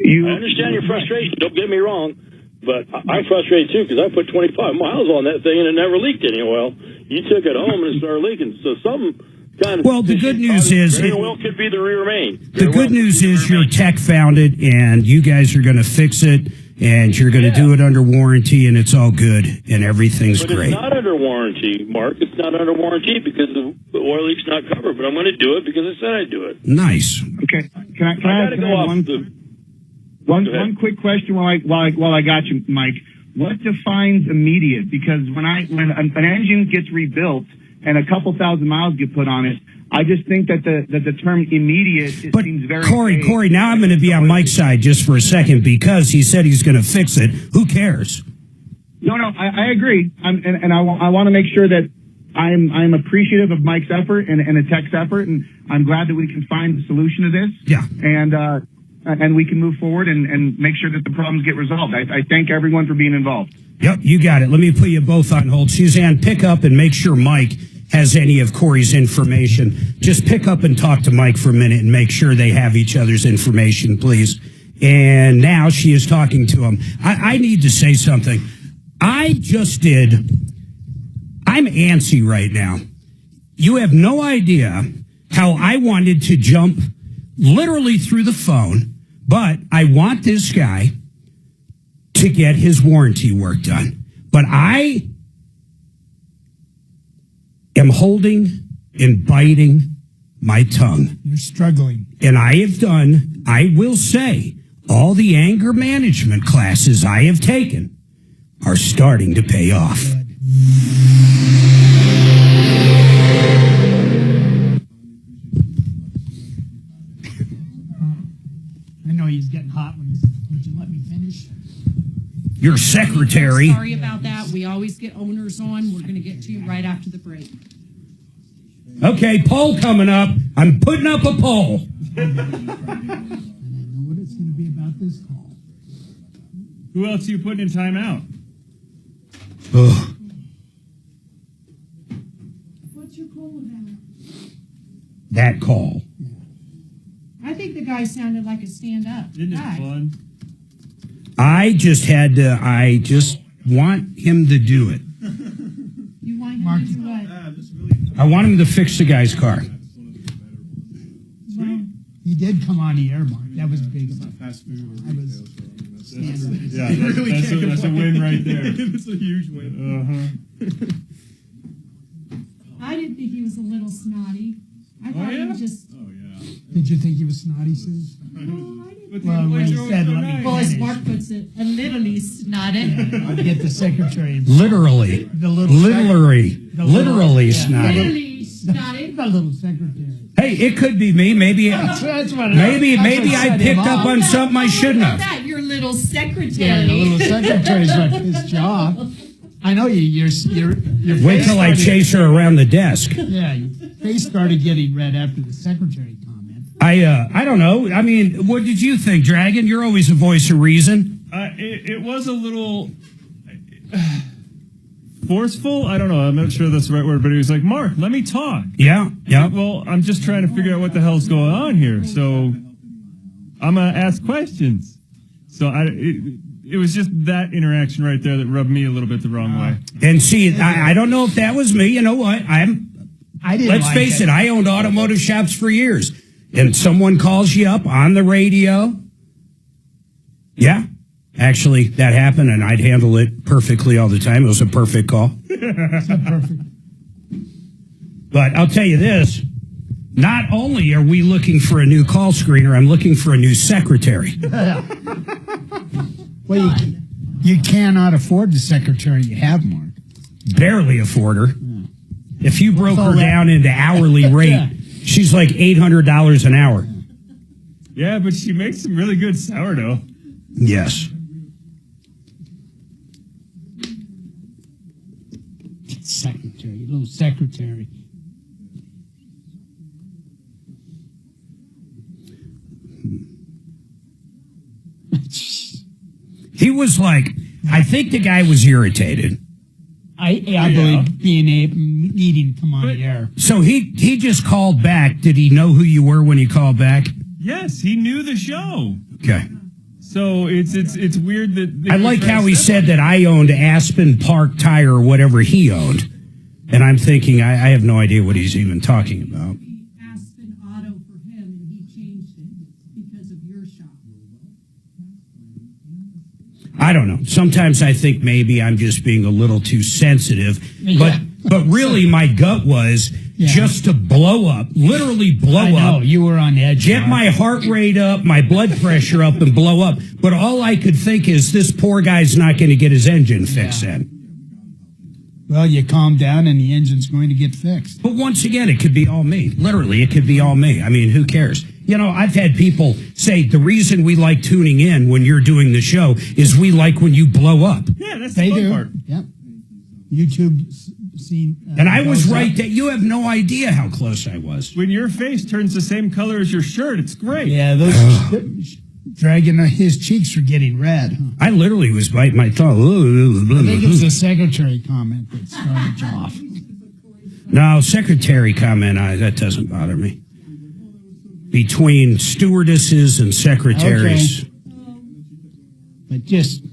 Speaker 19: I understand your frustration. Don't get me wrong, but I'm frustrated too because I put 25 miles on that thing and it never leaked any oil. You took it home and it started leaking. So something kind of.
Speaker 2: Well, the good news is
Speaker 19: oil could be the rear main.
Speaker 2: The good news is your tech found it, and you guys are going to fix it, and you're going to do it under warranty, and it's all good, and everything's
Speaker 19: But
Speaker 2: great.
Speaker 19: it's not under warranty, Mark. It's not under warranty because the oil leak's not covered. But I'm going to do it because I said I'd do it.
Speaker 2: Nice.
Speaker 1: Okay. Can I one quick question while I got you, Mike? What defines immediate? Because when an engine gets rebuilt and a couple thousand miles get put on it, I just think that the term immediate seems very vague.
Speaker 2: Corey, now I'm going to be on Mike's side just for a second because he said he's going to fix it. Who cares?
Speaker 1: No, I agree. I want to make sure that I'm appreciative of Mike's effort and the tech's effort, and I'm glad that we can find the solution to this.
Speaker 2: Yeah.
Speaker 1: And we can move forward and make sure that the problems get resolved. I thank everyone for being involved.
Speaker 2: Yep, you got it. Let me put you both on hold. Suzanne, pick up and make sure Mike has any of Corey's information. Just pick up and talk to Mike for a minute and make sure they have each other's information, please. And now she is talking to him. I need to say something. I'm antsy right now. You have no idea how I wanted to jump literally through the phone, but I want this guy to get his warranty work done. But I am holding and biting my tongue.
Speaker 3: You're struggling.
Speaker 2: And I will say, all the anger management classes I have taken are starting to pay off.
Speaker 3: I know he's getting hot when would you let me finish?
Speaker 2: Your secretary.
Speaker 5: Sorry about that. We always get owners on. We're going to get to you right after the break.
Speaker 2: Okay, poll coming up. I'm putting up a poll.
Speaker 3: And I know what it's going to be about this call.
Speaker 18: Who else are you putting in timeout?
Speaker 2: Ugh.
Speaker 5: What's your call about?
Speaker 2: That call.
Speaker 5: I think the guy sounded like a stand-up.
Speaker 18: Isn't it
Speaker 5: guy.
Speaker 18: fun?
Speaker 2: I just want him to do it.
Speaker 5: You want him to do what?
Speaker 2: I want him to fix the guy's car.
Speaker 5: Well,
Speaker 3: He did come on the air, Mark. That was big.
Speaker 6: Fast food.
Speaker 3: I was standing.
Speaker 18: Yeah, that's a win right there.
Speaker 6: It's a huge win.
Speaker 5: I didn't think he was a little snotty. I thought he was just...
Speaker 3: Did you think he was snotty, Sue? Well, when he said, let me
Speaker 5: Well, as
Speaker 3: finish.
Speaker 5: Mark puts it, a little snotty.
Speaker 3: I'll get the secretary.
Speaker 2: Literally.
Speaker 3: The little
Speaker 2: Literally snotty.
Speaker 5: Literally snotty.
Speaker 3: The little secretary.
Speaker 2: Hey, it could be me. Maybe
Speaker 3: That's what
Speaker 2: maybe I picked up on something I shouldn't
Speaker 5: How about
Speaker 2: have.
Speaker 5: that? Your little secretary.
Speaker 3: Yeah, the little secretary's like his job. I know your
Speaker 2: Wait
Speaker 3: face
Speaker 2: till I
Speaker 3: started-
Speaker 2: chase her around the desk.
Speaker 3: Yeah, your face started getting red after the secretary comment.
Speaker 2: I don't know. I mean, what did you think, Dragon? You're always a voice of reason.
Speaker 18: It was a little forceful. I don't know. I'm not sure that's the right word, but he was like, Mark, let me talk.
Speaker 2: Yeah.
Speaker 18: Well, I'm just trying to figure out what the hell's going on here. So I'm going to ask questions. So it was just that interaction right there that rubbed me a little bit the wrong way.
Speaker 2: And see, I don't know if that was me. You know what?
Speaker 3: I didn't.
Speaker 2: Let's face it. I owned automotive shops for years. And someone calls you up on the radio. Yeah. Actually, that happened, and I'd handle it perfectly all the time. It was a perfect call.
Speaker 3: It's not perfect.
Speaker 2: But I'll tell you this. Not only are we looking for a new call screener, I'm looking for a new secretary.
Speaker 3: Well, you cannot afford the secretary you have, Mark.
Speaker 2: Barely afford her. Yeah. If you broke her down into hourly rate, she's like $800 an hour.
Speaker 18: Yeah, but she makes some really good sourdough.
Speaker 2: Yes.
Speaker 3: Secretary, little secretary.
Speaker 2: He was like, I think the guy was irritated.
Speaker 3: I believe needing to come on the air.
Speaker 2: So he just called back. Did he know who you were when he called back?
Speaker 18: Yes, he knew the show.
Speaker 2: Okay.
Speaker 18: So it's weird that...
Speaker 2: I like how he said that I owned Aspen Park Tire or whatever he owned. And I'm thinking, I have no idea what he's even talking about.
Speaker 5: Aspen Auto for him, and he changed it because of your shop.
Speaker 2: I don't know. Sometimes I think maybe I'm just being a little too sensitive.
Speaker 3: Yeah.
Speaker 2: But really, my gut was just to blow up, literally blow up.
Speaker 3: You were on edge.
Speaker 2: Get my heart rate up, my blood pressure up, and blow up. But all I could think is this poor guy's not going to get his engine fixed in.
Speaker 3: Well, you calm down and the engine's going to get fixed.
Speaker 2: But once again, it could be all me. Literally, it could be all me. I mean, who cares? You know, I've had people say the reason we like tuning in when you're doing the show is we like when you blow up.
Speaker 18: Yeah, that's the fun part.
Speaker 3: Yep. YouTube scene.
Speaker 2: And I was right that you have no idea how close I was.
Speaker 18: When your face turns the same color as your shirt, it's great.
Speaker 3: Yeah, those dragging his cheeks are getting red. Huh?
Speaker 2: I literally was biting my tongue.
Speaker 3: I think it was a secretary comment that started you off.
Speaker 2: No, secretary comment, that doesn't bother me. Between stewardesses and secretaries.
Speaker 3: Okay. But just...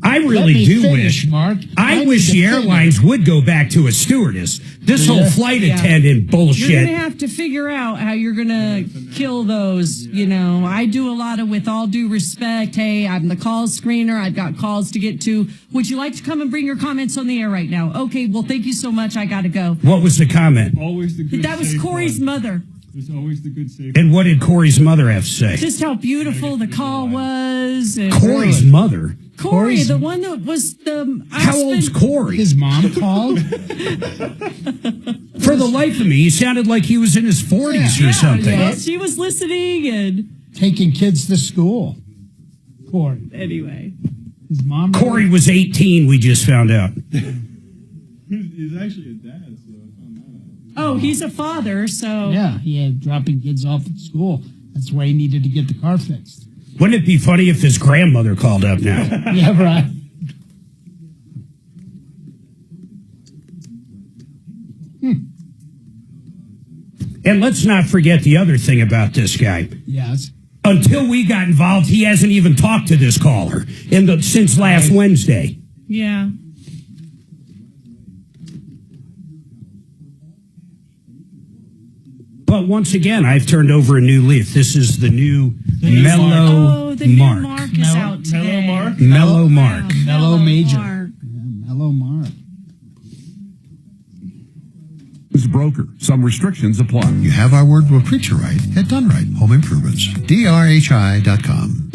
Speaker 2: I really do
Speaker 3: finish,
Speaker 2: wish,
Speaker 3: Mark.
Speaker 2: I wish the airlines would go back to a stewardess. This whole flight attendant bullshit.
Speaker 5: You're going to have to figure out how you're going to kill those. You know, I do a lot of, with all due respect, hey, I'm the call screener. I've got calls to get to. Would you like to come and bring your comments on the air right now? Okay, well, thank you so much. I got to go.
Speaker 2: What was the comment?
Speaker 18: Always the good.
Speaker 5: That was Corey's mother.
Speaker 18: There's always the good safe.
Speaker 2: And what did Corey's mother have to say?
Speaker 5: Just how beautiful the call was. And
Speaker 2: Corey's mother?
Speaker 5: Corey, the one that was the...
Speaker 2: How old's Corey?
Speaker 3: His mom called?
Speaker 2: For the life of me, he sounded like he was in his 40s or something.
Speaker 5: Yeah, she was listening and...
Speaker 3: Taking kids to school. Corey.
Speaker 5: Anyway.
Speaker 3: His mom...
Speaker 2: Corey was 18, we just found out.
Speaker 6: He's actually a dad, so I found that out.
Speaker 5: Oh, he's a father, so...
Speaker 3: Yeah, he had dropping kids off at school. That's why he needed to get the car fixed.
Speaker 2: Wouldn't it be funny if his grandmother called up now?
Speaker 3: Yeah, right.
Speaker 2: And let's not forget the other thing about this guy.
Speaker 3: Yes.
Speaker 2: Until we got involved, he hasn't even talked to this caller since last Wednesday.
Speaker 5: Yeah.
Speaker 2: But once again, I've turned over a new leaf. This is the new Mellow
Speaker 5: the
Speaker 2: Mark.
Speaker 5: new Mark is out today.
Speaker 2: Mellow Mark.
Speaker 3: Mellow Major.
Speaker 5: Mark.
Speaker 3: Mellow Mark.
Speaker 20: Is broker. Some restrictions apply. You have our word will treat you right at Done Right Home Improvements. DRHI.com.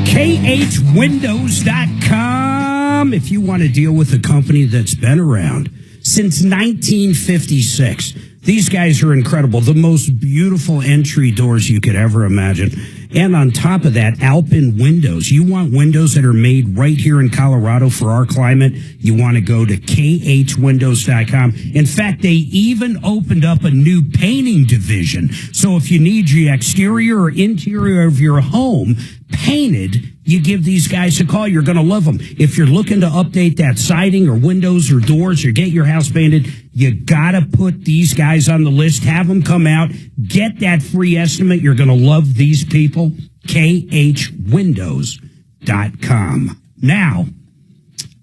Speaker 2: KHWindows.com. If you want to deal with a company that's been around since 1956. These guys are incredible. The most beautiful entry doors you could ever imagine. And on top of that, Alpine windows. You want windows that are made right here in Colorado for our climate? You want to go to KHWindows.com. In fact, they even opened up a new painting division. So if you need the exterior or interior of your home painted, you give these guys a call. You're going to love them. If you're looking to update that siding or windows or doors or get your house painted, you got to put these guys on the list. Have them come out. Get that free estimate. You're going to love these people. KHWindows.com. Now,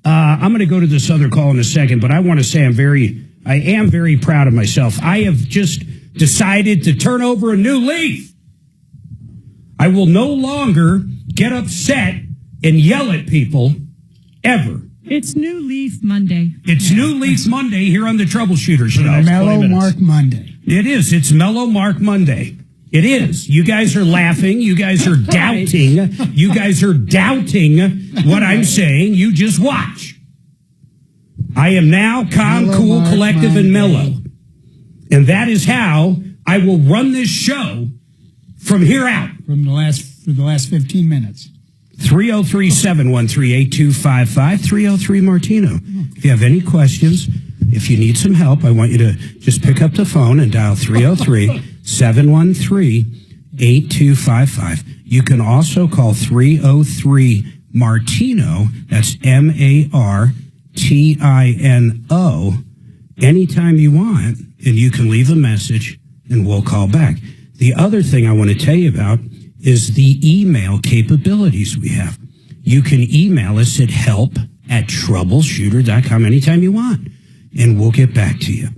Speaker 2: I'm going to go to this other call in a second, but I want to say I am very proud of myself. I have just decided to turn over a new leaf. I will no longer get upset and yell at people ever.
Speaker 5: It's New Leaf Monday.
Speaker 2: It's New Leaf Monday here on the Troubleshooter Show.
Speaker 3: Mellow Mark Monday.
Speaker 2: It is. It's Mellow Mark Monday. It is. You guys are laughing. You guys are doubting. You guys are doubting what I'm saying. You just watch. I am now calm,
Speaker 3: Mellow
Speaker 2: cool,
Speaker 3: Mark
Speaker 2: collective, and
Speaker 3: Monday.
Speaker 2: mellow. And that is how I will run this show from here out.
Speaker 3: For the last 15 minutes.
Speaker 2: 303-713-8255, 303 Martino. If you have any questions, if you need some help, I want you to just pick up the phone and dial 303-713-8255. You can also call 303 Martino. That's MARTINO anytime you want, and you can leave a message and we'll call back. The other thing I want to tell you about is the email capabilities we have. You can email us at help@troubleshooter.com anytime you want, and we'll get back to you.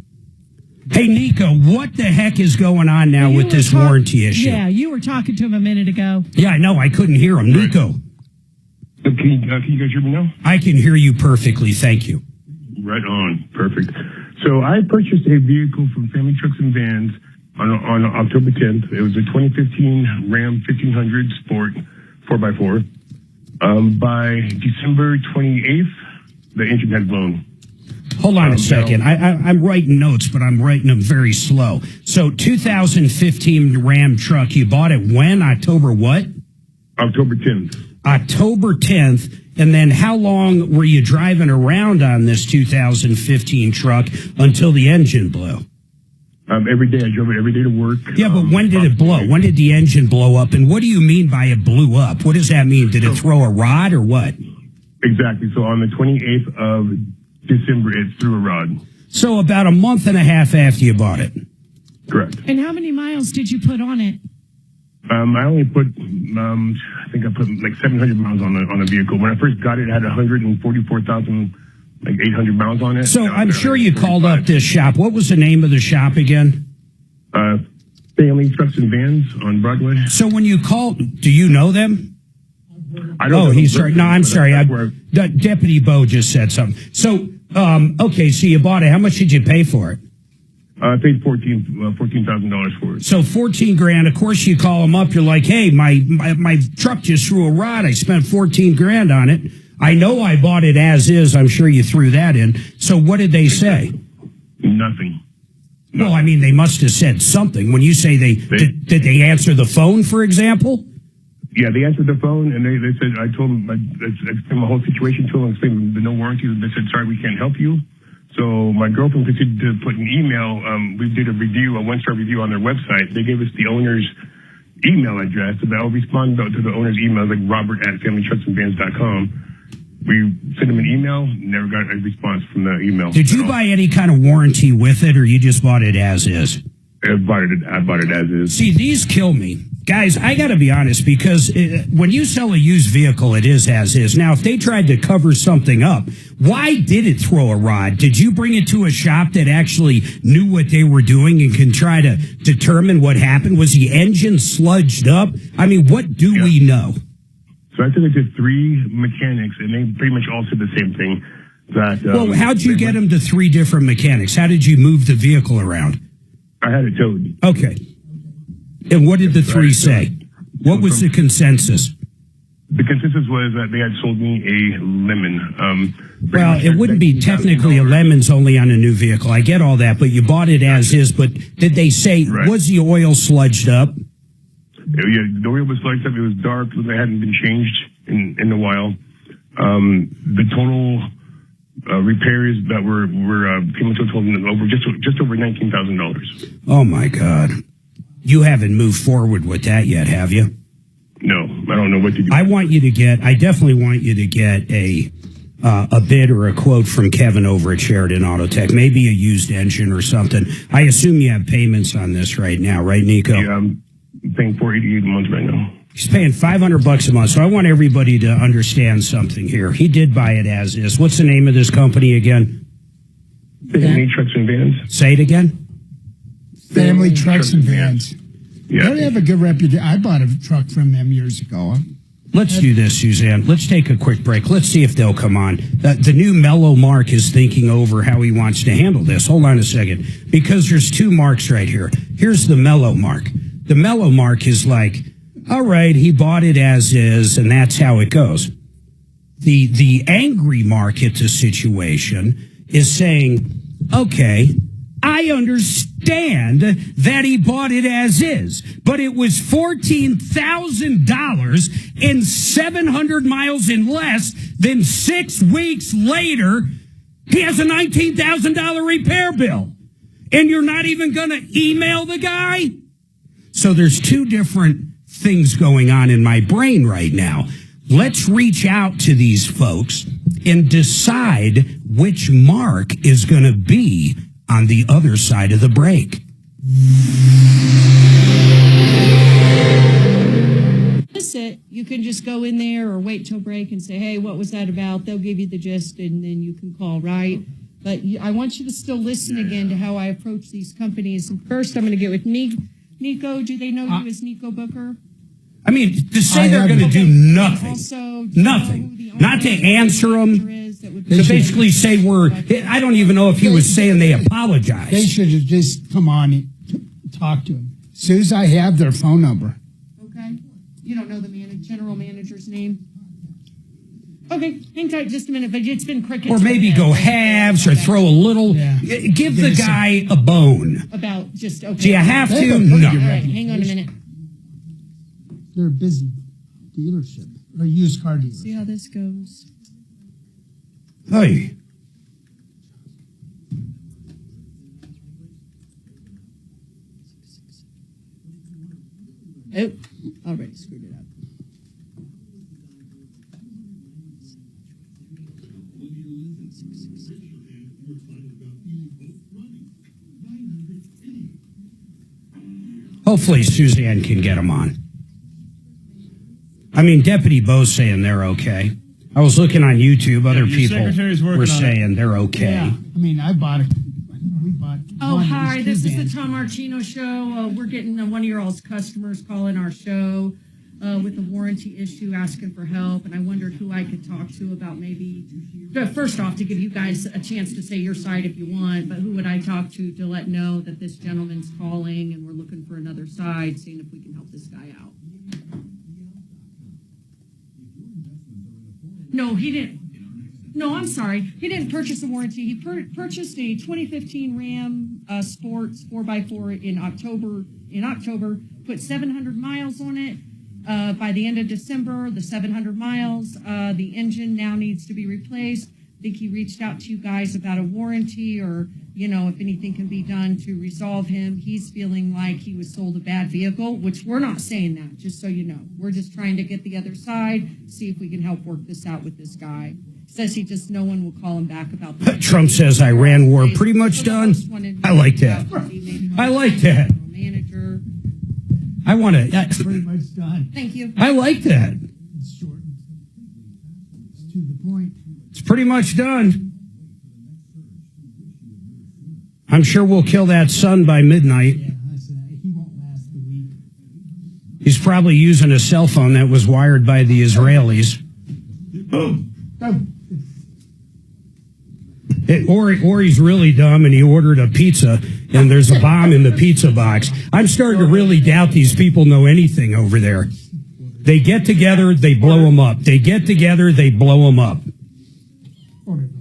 Speaker 2: Hey, Nico, what the heck is going on now with this warranty issue?
Speaker 5: Yeah, you were talking to him a minute ago.
Speaker 2: Yeah, I know. I couldn't hear him. Nico.
Speaker 17: Can you guys hear me now?
Speaker 2: I can hear you perfectly. Thank you.
Speaker 17: Right on. Perfect. So I purchased a vehicle from Family Trucks and Vans on October 10th. It was a 2015 Ram 1500 Sport 4x4. By December 28th, the engine had blown.
Speaker 2: Hold on a second. I'm writing notes, but I'm writing them very slow. So 2015 Ram truck, you bought it when? October what?
Speaker 17: October 10th.
Speaker 2: October 10th. And then how long were you driving around on this 2015 truck until the engine blew?
Speaker 17: Every day. I drove it every day to work.
Speaker 2: Yeah, but when did it blow? When did the engine blow up? And what do you mean by it blew up? What does that mean? Did it throw a rod or what?
Speaker 17: Exactly. So on the 28th of December, it threw a rod.
Speaker 2: So about a month and a half after you bought it.
Speaker 17: Correct.
Speaker 5: And how many miles did you put on it?
Speaker 17: I only put, I think I put like 700 miles on the vehicle. When I first got it, it had 144,800 miles on it.
Speaker 2: So I'm sure you called up this shop. What was the name of the shop again?
Speaker 17: Family Trucks and Vans on Broadway.
Speaker 2: So when you called, do you know them?
Speaker 17: I don't know.
Speaker 2: He's sorry. No, I'm sorry. Deputy Bo just said something. So, okay, so you bought it. How much did you pay for it?
Speaker 17: I paid $14,000 for it.
Speaker 2: So $14,000. Of course, you call them up. You're like, hey, my truck just threw a rod. I spent $14,000 on it. I know I bought it as is. I'm sure you threw that in. So what did they say?
Speaker 17: Nothing.
Speaker 2: Well, I mean, they must have said something. When you say did they answer the phone, for example?
Speaker 17: Yeah, they answered the phone, and they said, I told them, I explained my whole situation to them, explained the no warranty. They said, sorry, we can't help you. So my girlfriend proceeded to put an email. We did a review, a one-star review on their website. They gave us the owner's email address, and I'll respond to the owner's email, like robert@familytrucksandvans.com. We sent them an email, never got a response from the email.
Speaker 2: Did you buy any kind of warranty with it, or you just bought it as is?
Speaker 17: I bought it as is.
Speaker 2: See, these kill me. Guys, I got to be honest, because when you sell a used vehicle, it is as is. Now, if they tried to cover something up, why did it throw a rod? Did you bring it to a shop that actually knew what they were doing and can try to determine what happened? Was the engine sludged up? I mean, what do we know?
Speaker 17: So I took it to 3 mechanics, and they pretty much all said the same thing. That
Speaker 2: well, how'd you get them to 3 different mechanics? How did you move the vehicle around?
Speaker 17: I had it towed.
Speaker 2: Okay. And what did the 3 say? What was the consensus?
Speaker 17: The consensus was that they had sold me a lemon.
Speaker 2: Well, it wouldn't be technically a lemon's only on a new vehicle. I get all that, but you bought it as is. But did they say, was the oil sludged up?
Speaker 17: Yeah, the oil was sludged up. It was dark. It hadn't been changed in a while. The total repairs that were came into a total over just over $19,000.
Speaker 2: Oh my God. You haven't moved forward with that yet, have you?
Speaker 17: No, I don't know what to do.
Speaker 2: I definitely want you to get a bid or a quote from Kevin over at Sheridan Auto Tech, maybe a used engine or something. I assume you have payments on this right now, right, Nico?
Speaker 17: Yeah, I'm paying $488 a month right now.
Speaker 2: He's paying $500 a month. So I want everybody to understand something here. He did buy it as is. What's the name of this company again?
Speaker 17: Family Trucks and Vans.
Speaker 2: Say it again.
Speaker 3: Family Trucks and Vans.
Speaker 17: Yeah.
Speaker 3: They have a good reputation. I bought a truck from them years ago.
Speaker 2: Let's do this, Suzanne. Let's take a quick break. Let's see if they'll come on. The new Mellow Mark is thinking over how he wants to handle this. Hold on a second. Because there's two Marks right here. Here's the Mellow Mark. The Mellow Mark is like, all right, he bought it as is, and that's how it goes. The angry Mark at the situation is saying, okay, I understand that he bought it as is, but it was $14,000 and 700 miles in less than 6 weeks later. He has a $19,000 repair bill, and you're not even going to email the guy? So there's two different things going on in my brain right now. Let's reach out to these folks and decide which Mark is going to be on the other side of the break.
Speaker 5: It, you can just go in there or wait till break and say, hey, what was that about? They'll give you the gist, and then you can call, right? But I want you to still listen again to how I approach these companies. And first, I'm going to get with Nico. Do they know you as Nico Booker?
Speaker 2: I mean, to say they're going to do nothing, not to answer them, to basically say I don't even know if he was saying they apologize.
Speaker 3: They should have just come on and talk to him. As soon as I have their phone number.
Speaker 5: Okay. You don't know the general manager's name? Okay, hang tight just a minute, but it's been crickets.
Speaker 2: Or maybe go halves or throw a little. Yeah. Give the guy a bone.
Speaker 5: About just, okay.
Speaker 2: Do you have to? No.
Speaker 5: All right, hang on a minute.
Speaker 3: They're a busy dealership, or used car dealership.
Speaker 5: See how this goes.
Speaker 2: Hey.
Speaker 5: Oh, already screwed it up.
Speaker 2: Hopefully Suzanne can get him on. I mean, Deputy Bo's saying they're okay. I was looking on YouTube. Other people were saying they're okay.
Speaker 3: Yeah. I mean, I bought it. We bought.
Speaker 5: Oh, hi. This is the Tom Martino Show. We're getting one of your all's customers calling our show with a warranty issue, asking for help. And I wondered who I could talk to about maybe, first off, to give you guys a chance to say your side if you want. But who would I talk to let know that this gentleman's calling and we're looking for another side, seeing if we can help this guy out? No, he didn't. No, I'm sorry. He didn't purchase a warranty. He purchased a 2015 Ram Sports 4x4 in October, put 700 miles on it. By the end of December, the 700 miles, the engine now needs to be replaced. I think he reached out to you guys about a warranty or, if anything can be done to resolve him. He's feeling like he was sold a bad vehicle, which we're not saying that, just so you know. We're just trying to get the other side, see if we can help work this out with this guy. Says no one will call him back about the
Speaker 2: Trump says Iran war pretty much done. I like that. I like that.
Speaker 5: Manager.
Speaker 2: I want to.
Speaker 3: Pretty much done.
Speaker 5: Thank you.
Speaker 2: I like that.
Speaker 3: It's short. It's to the point.
Speaker 2: It's pretty much done. I'm sure we'll kill that sun by midnight.
Speaker 3: Yeah, I said he won't last the week.
Speaker 2: He's probably using a cell phone that was wired by the Israelis. Or he's really dumb and he ordered a pizza and there's a bomb in the pizza box. I'm starting to really doubt these people know anything over there. They get together, they blow them up. They get together, they blow them up.
Speaker 3: Ordered a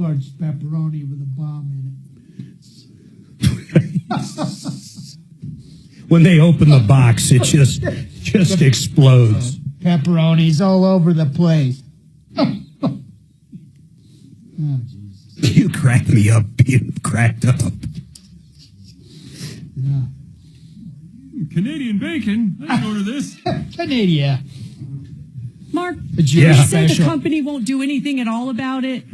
Speaker 3: large pepperoni with a bomb in it.
Speaker 2: When they open the box, it just explodes.
Speaker 3: Pepperonis all over the place. Oh, Jesus.
Speaker 2: You crack me up being cracked up.
Speaker 3: Yeah.
Speaker 18: Canadian bacon. I didn't order this.
Speaker 3: Canadian.
Speaker 5: Mark,
Speaker 3: Yeah.
Speaker 5: did you say the
Speaker 3: Special.
Speaker 5: company won't do anything at all about it?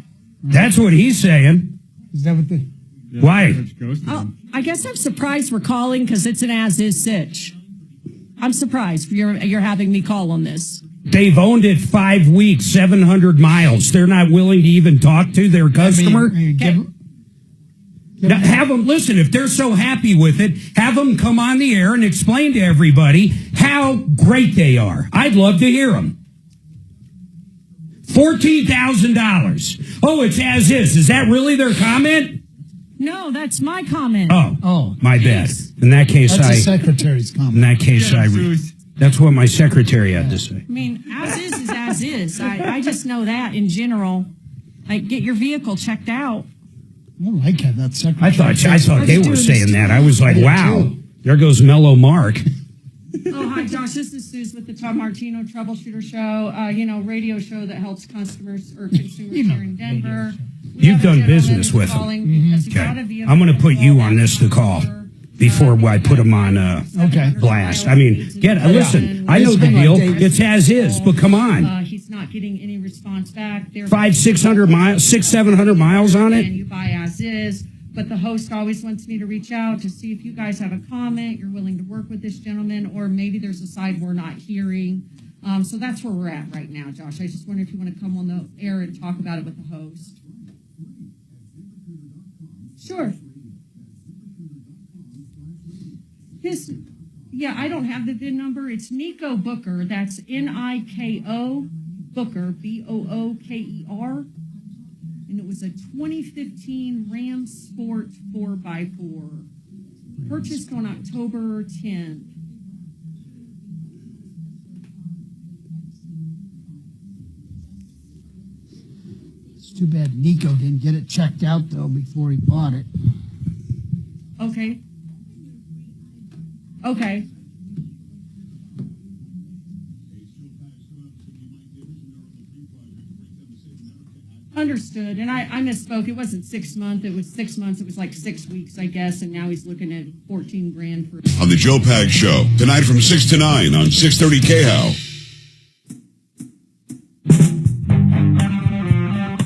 Speaker 2: That's what he's saying.
Speaker 3: Is that what the...
Speaker 2: Why?
Speaker 5: Oh, I guess I'm surprised we're calling because it's an as-is sitch. I'm surprised you're having me call on this.
Speaker 2: They've owned it 5 weeks, 700 miles. They're not willing to even talk to their customer. Now, have them listen. If they're so happy with it, have them come on the air and explain to everybody how great they are. I'd love to hear them. $14,000. Oh, it's as is. Is that really their comment?
Speaker 5: No, that's my comment.
Speaker 2: Oh, my bad. In that case,
Speaker 3: That's the secretary's comment.
Speaker 2: In that case, that's what my secretary had to say.
Speaker 5: I mean, as is as is. I just know that in general. Like, get your vehicle checked out.
Speaker 3: I don't like how that secretary...
Speaker 2: I thought they were saying that. I was like,
Speaker 3: I did
Speaker 2: wow,
Speaker 3: too.
Speaker 2: there goes Mellow Mark.
Speaker 5: Oh, hi, Josh. This is Suze with the Tom Martino Troubleshooter Show. Radio show that helps customers or consumers here in Denver.
Speaker 2: You've done business with them. Okay. I'm going to put you on this to call before I put them on blast. I mean, listen, I know the deal. It's as is, but come on.
Speaker 5: He's not getting any response back.
Speaker 2: 500-600 miles, 600-700 miles on it.
Speaker 5: And you buy as is. But the host always wants me to reach out to see if you guys have a comment, you're willing to work with this gentleman, or maybe there's a side we're not hearing. So that's where we're at right now, Josh. I just wonder if you want to come on the air and talk about it with the host. Sure. I don't have the VIN number. It's Nico Booker. That's Niko Booker, Booker. And it was a 2015 Ram Sport 4x4. Purchased on October 10th.
Speaker 3: It's too bad Nico didn't get it checked out, though, before he bought it.
Speaker 5: Okay. Understood. And I misspoke. It wasn't 6 months. It was 6 months. It was like 6 weeks, I guess. And now he's looking at $14,000 for.
Speaker 20: On the Joe Pag Show, tonight from 6 to 9 on 630 KHOW.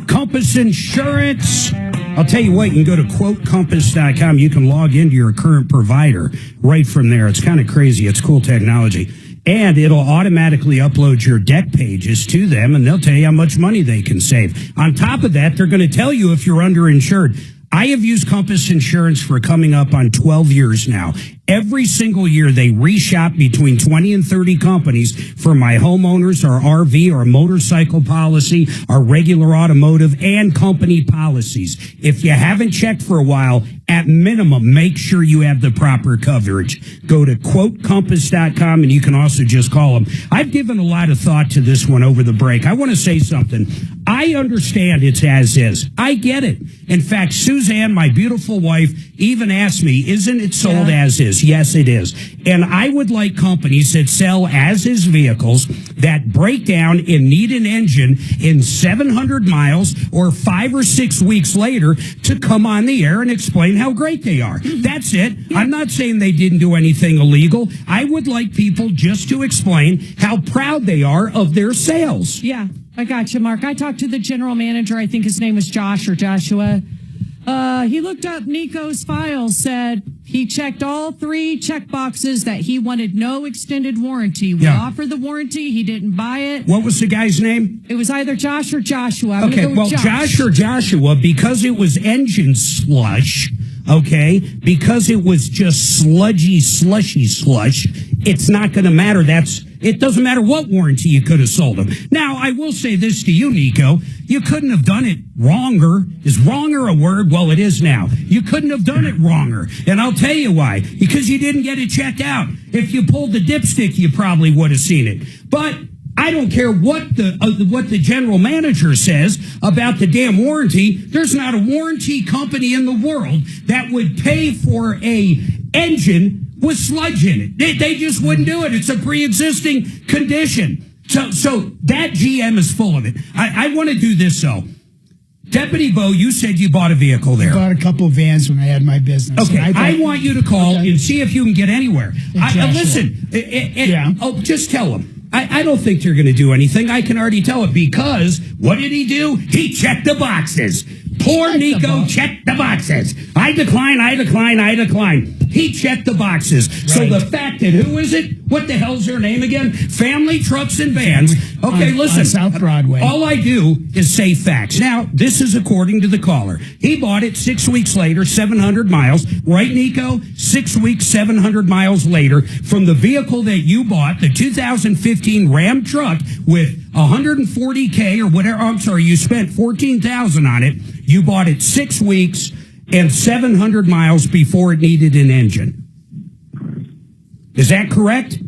Speaker 2: Compass Insurance. I'll tell you what, you can go to quotecompass.com. You can log into your current provider right from there. It's kind of crazy. It's cool technology. And it'll automatically upload your deck pages to them, and they'll tell you how much money they can save. On top of that, they're going to tell you if you're underinsured. I have used Compass Insurance for coming up on 12 years now. Every single year, they reshop between 20 and 30 companies for my homeowners, our RV, our motorcycle policy, our regular automotive, and company policies. If you haven't checked for a while, at minimum, make sure you have the proper coverage. Go to quotecompass.com, and you can also just call them. I've given a lot of thought to this one over the break. I want to say something. I understand it's as is. I get it. In fact, Suzanne, my beautiful wife, even asked me, isn't it sold as is? Yes, it is. And I would like companies that sell as-is vehicles that break down and need an engine in 700 miles or 5 or 6 weeks later to come on the air and explain how great they are. That's it. I'm not saying they didn't do anything illegal. I would like people just to explain how proud they are of their sales.
Speaker 5: Yeah, I got you, Mark. I talked to the general manager. I think his name was Josh or Joshua. He looked up Nico's files, said he checked all 3 check boxes that he wanted no extended warranty. We offered the warranty. He didn't buy it.
Speaker 2: What was the guy's name?
Speaker 5: It was either Josh or Joshua. I'm
Speaker 2: Okay,
Speaker 5: gonna go with
Speaker 2: Josh or Joshua, because it was engine slush, okay, because it was just sludgy, slushy slush, it's not going to matter. It doesn't matter what warranty you could have sold them. Now, I will say this to you, Nico. You couldn't have done it wronger. Is wronger a word? Well, it is now. You couldn't have done it wronger. And I'll tell you why. Because you didn't get it checked out. If you pulled the dipstick, you probably would have seen it. But I don't care what the general manager says about the damn warranty. There's not a warranty company in the world that would pay for a engine with sludge in it. They just wouldn't do it. It's a pre-existing condition. So that GM is full of it. I want to do this, though. Deputy Bo, you said you bought a vehicle there.
Speaker 3: I bought a couple of vans when I had my business.
Speaker 2: Okay, I want you to call and see if you can get anywhere. Listen, just tell him. I don't think you're going to do anything. I can already tell it because what did he do? He checked the boxes. Poor Nico checked the boxes. I decline. He checked the boxes. Right. So the fact that, who is it? What the hell's their name again? Family Trucks and Vans. Okay, listen.
Speaker 3: On South Broadway.
Speaker 2: All I do is say facts. Now, this is according to the caller. He bought it 6 weeks later, 700 miles. Right, Nico? 6 weeks, 700 miles later from the vehicle that you bought, the 2015 Ram truck with 140K or whatever. I'm sorry, you spent $14,000 on it. You bought it 6 weeks and 700 miles before it needed an engine. Is that correct?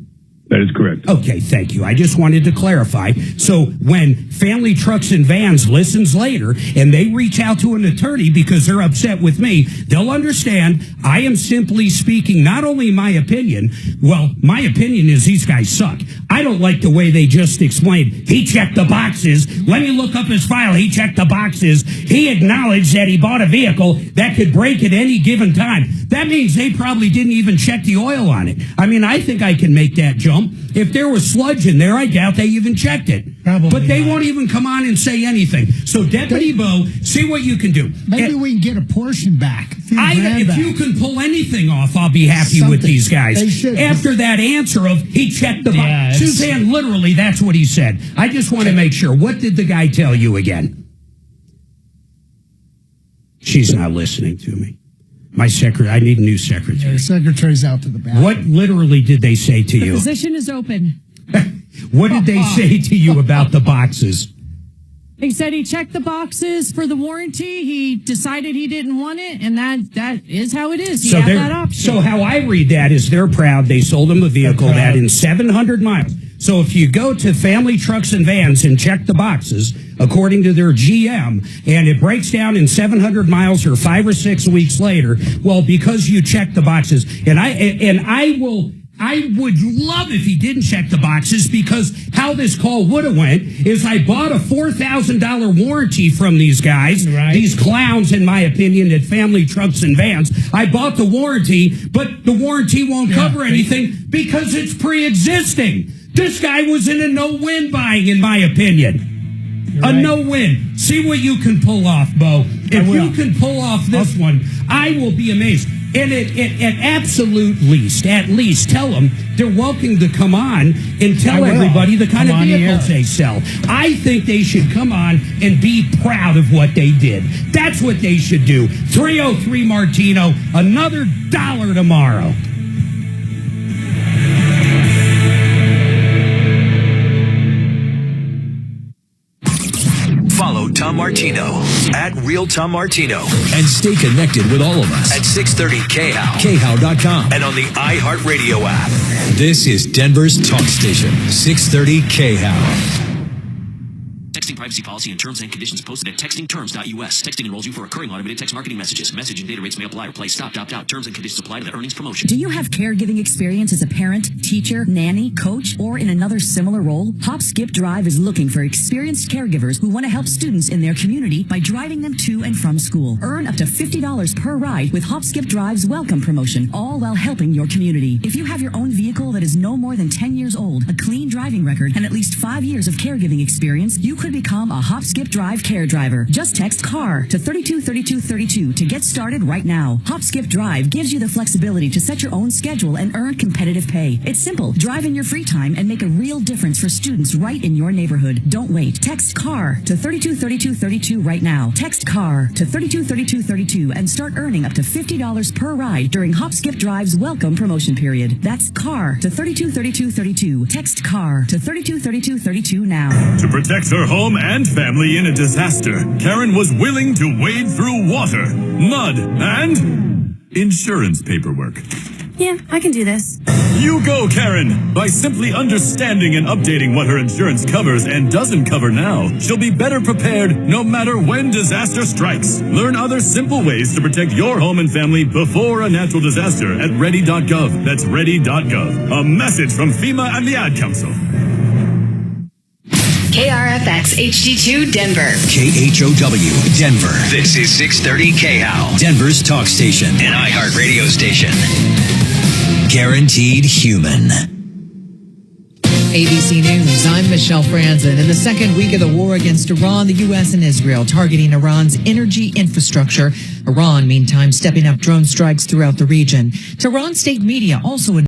Speaker 17: That is correct.
Speaker 2: Okay, thank you. I just wanted to clarify. So when Family Trucks and Vans listens later and they reach out to an attorney because they're upset with me, they'll understand I am simply speaking not only my opinion. Well, my opinion is these guys suck. I don't like the way they just explained. He checked the boxes. Let me look up his file. He checked the boxes. He acknowledged that he bought a vehicle that could break at any given time. That means they probably didn't even check the oil on it. I mean, I think I can make that jump. If there was sludge in there, I doubt they even checked it.
Speaker 3: Probably
Speaker 2: but they won't even come on and say anything. So, Deputy Bo, see what you can do.
Speaker 3: Maybe we can get a portion back.
Speaker 2: If you can pull anything off, I'll be happy with these guys. After that answer of he checked the box. Suzanne, literally, that's what he said. I just want to make sure. What did the guy tell you again? She's not listening to me. My secretary, I need a new secretary.
Speaker 3: Yeah, the secretary's out to the back.
Speaker 2: What literally did they say to you?
Speaker 5: The position is open.
Speaker 2: What did they say to you about the boxes?
Speaker 5: He said he checked the boxes for the warranty. He decided he didn't want it, and that is how it is. He had that option.
Speaker 2: So how I read that is they're proud. They sold him a vehicle that in 700 miles. So if you go to Family Trucks and Vans and check the boxes, according to their GM, and it breaks down in 700 miles or 5 or 6 weeks later, well, because you checked the boxes, I would love if he didn't check the boxes, because how this call would have went is I bought a $4,000 warranty from these guys, these clowns, in my opinion, at Family Trucks and Vans. I bought the warranty, but the warranty won't cover anything because it's pre-existing. This guy was in a no-win buying, in my opinion. A no-win. See what you can pull off, Bo. If you can pull off this one, I will be amazed. And at absolute least, tell them they're welcome to come on and tell everybody the kind of vehicles they sell. I think they should come on and be proud of what they did. That's what they should do. 303 Martino, another $1 tomorrow.
Speaker 9: Follow Tom Martino at Real Tom Martino and stay connected with all of us at 630 KHOW, KHOW.com, and on the iHeartRadio app. This is Denver's talk station, 630 KHOW.
Speaker 13: Texting privacy policy and terms and conditions posted at textingterms.us. Texting enrolls you for recurring automated text marketing messages. Message and data rates may apply. Replace stop, opt out. Terms and conditions apply to the earnings promotion.
Speaker 11: Do you have caregiving experience as a parent, teacher, nanny, coach, or in another similar role? Hop Skip Drive is looking for experienced caregivers who want to help students in their community by driving them to and from school. Earn up to $50 per ride with Hop Skip Drive's welcome promotion, all while helping your community. If you have your own vehicle that is no more than 10 years old, a clean driving record, and at least 5 years of caregiving experience, you could become a Hop Skip Drive care driver. Just text CAR to 323232 to get started right now. Hop Skip Drive gives you the flexibility to set your own schedule and earn competitive pay. It's simple. Drive in your free time and make a real difference for students right in your neighborhood. Don't wait. Text CAR to 323232 right now. Text CAR to 323232 and start earning up to $50 per ride during Hop Skip Drive's welcome promotion period. That's CAR to 323232. Text CAR to 323232 now.
Speaker 21: To protect her home and family in a disaster, Karen was willing to wade through water, mud, and insurance paperwork.
Speaker 22: Yeah, I can do this.
Speaker 21: You go, Karen! By simply understanding and updating what her insurance covers and doesn't cover now, she'll be better prepared no matter when disaster strikes. Learn other simple ways to protect your home and family before a natural disaster at ready.gov. That's ready.gov. A message from FEMA and the Ad Council.
Speaker 11: KRFX HD2 Denver.
Speaker 9: KHOW Denver. This is 630 KHOW, Denver's talk station and iHeart radio station. Guaranteed human.
Speaker 4: ABC News, I'm Michelle Franzen. In the second week of the war against Iran, the U.S. and Israel targeting Iran's energy infrastructure. Iran, meantime, stepping up drone strikes throughout the region. Tehran state media also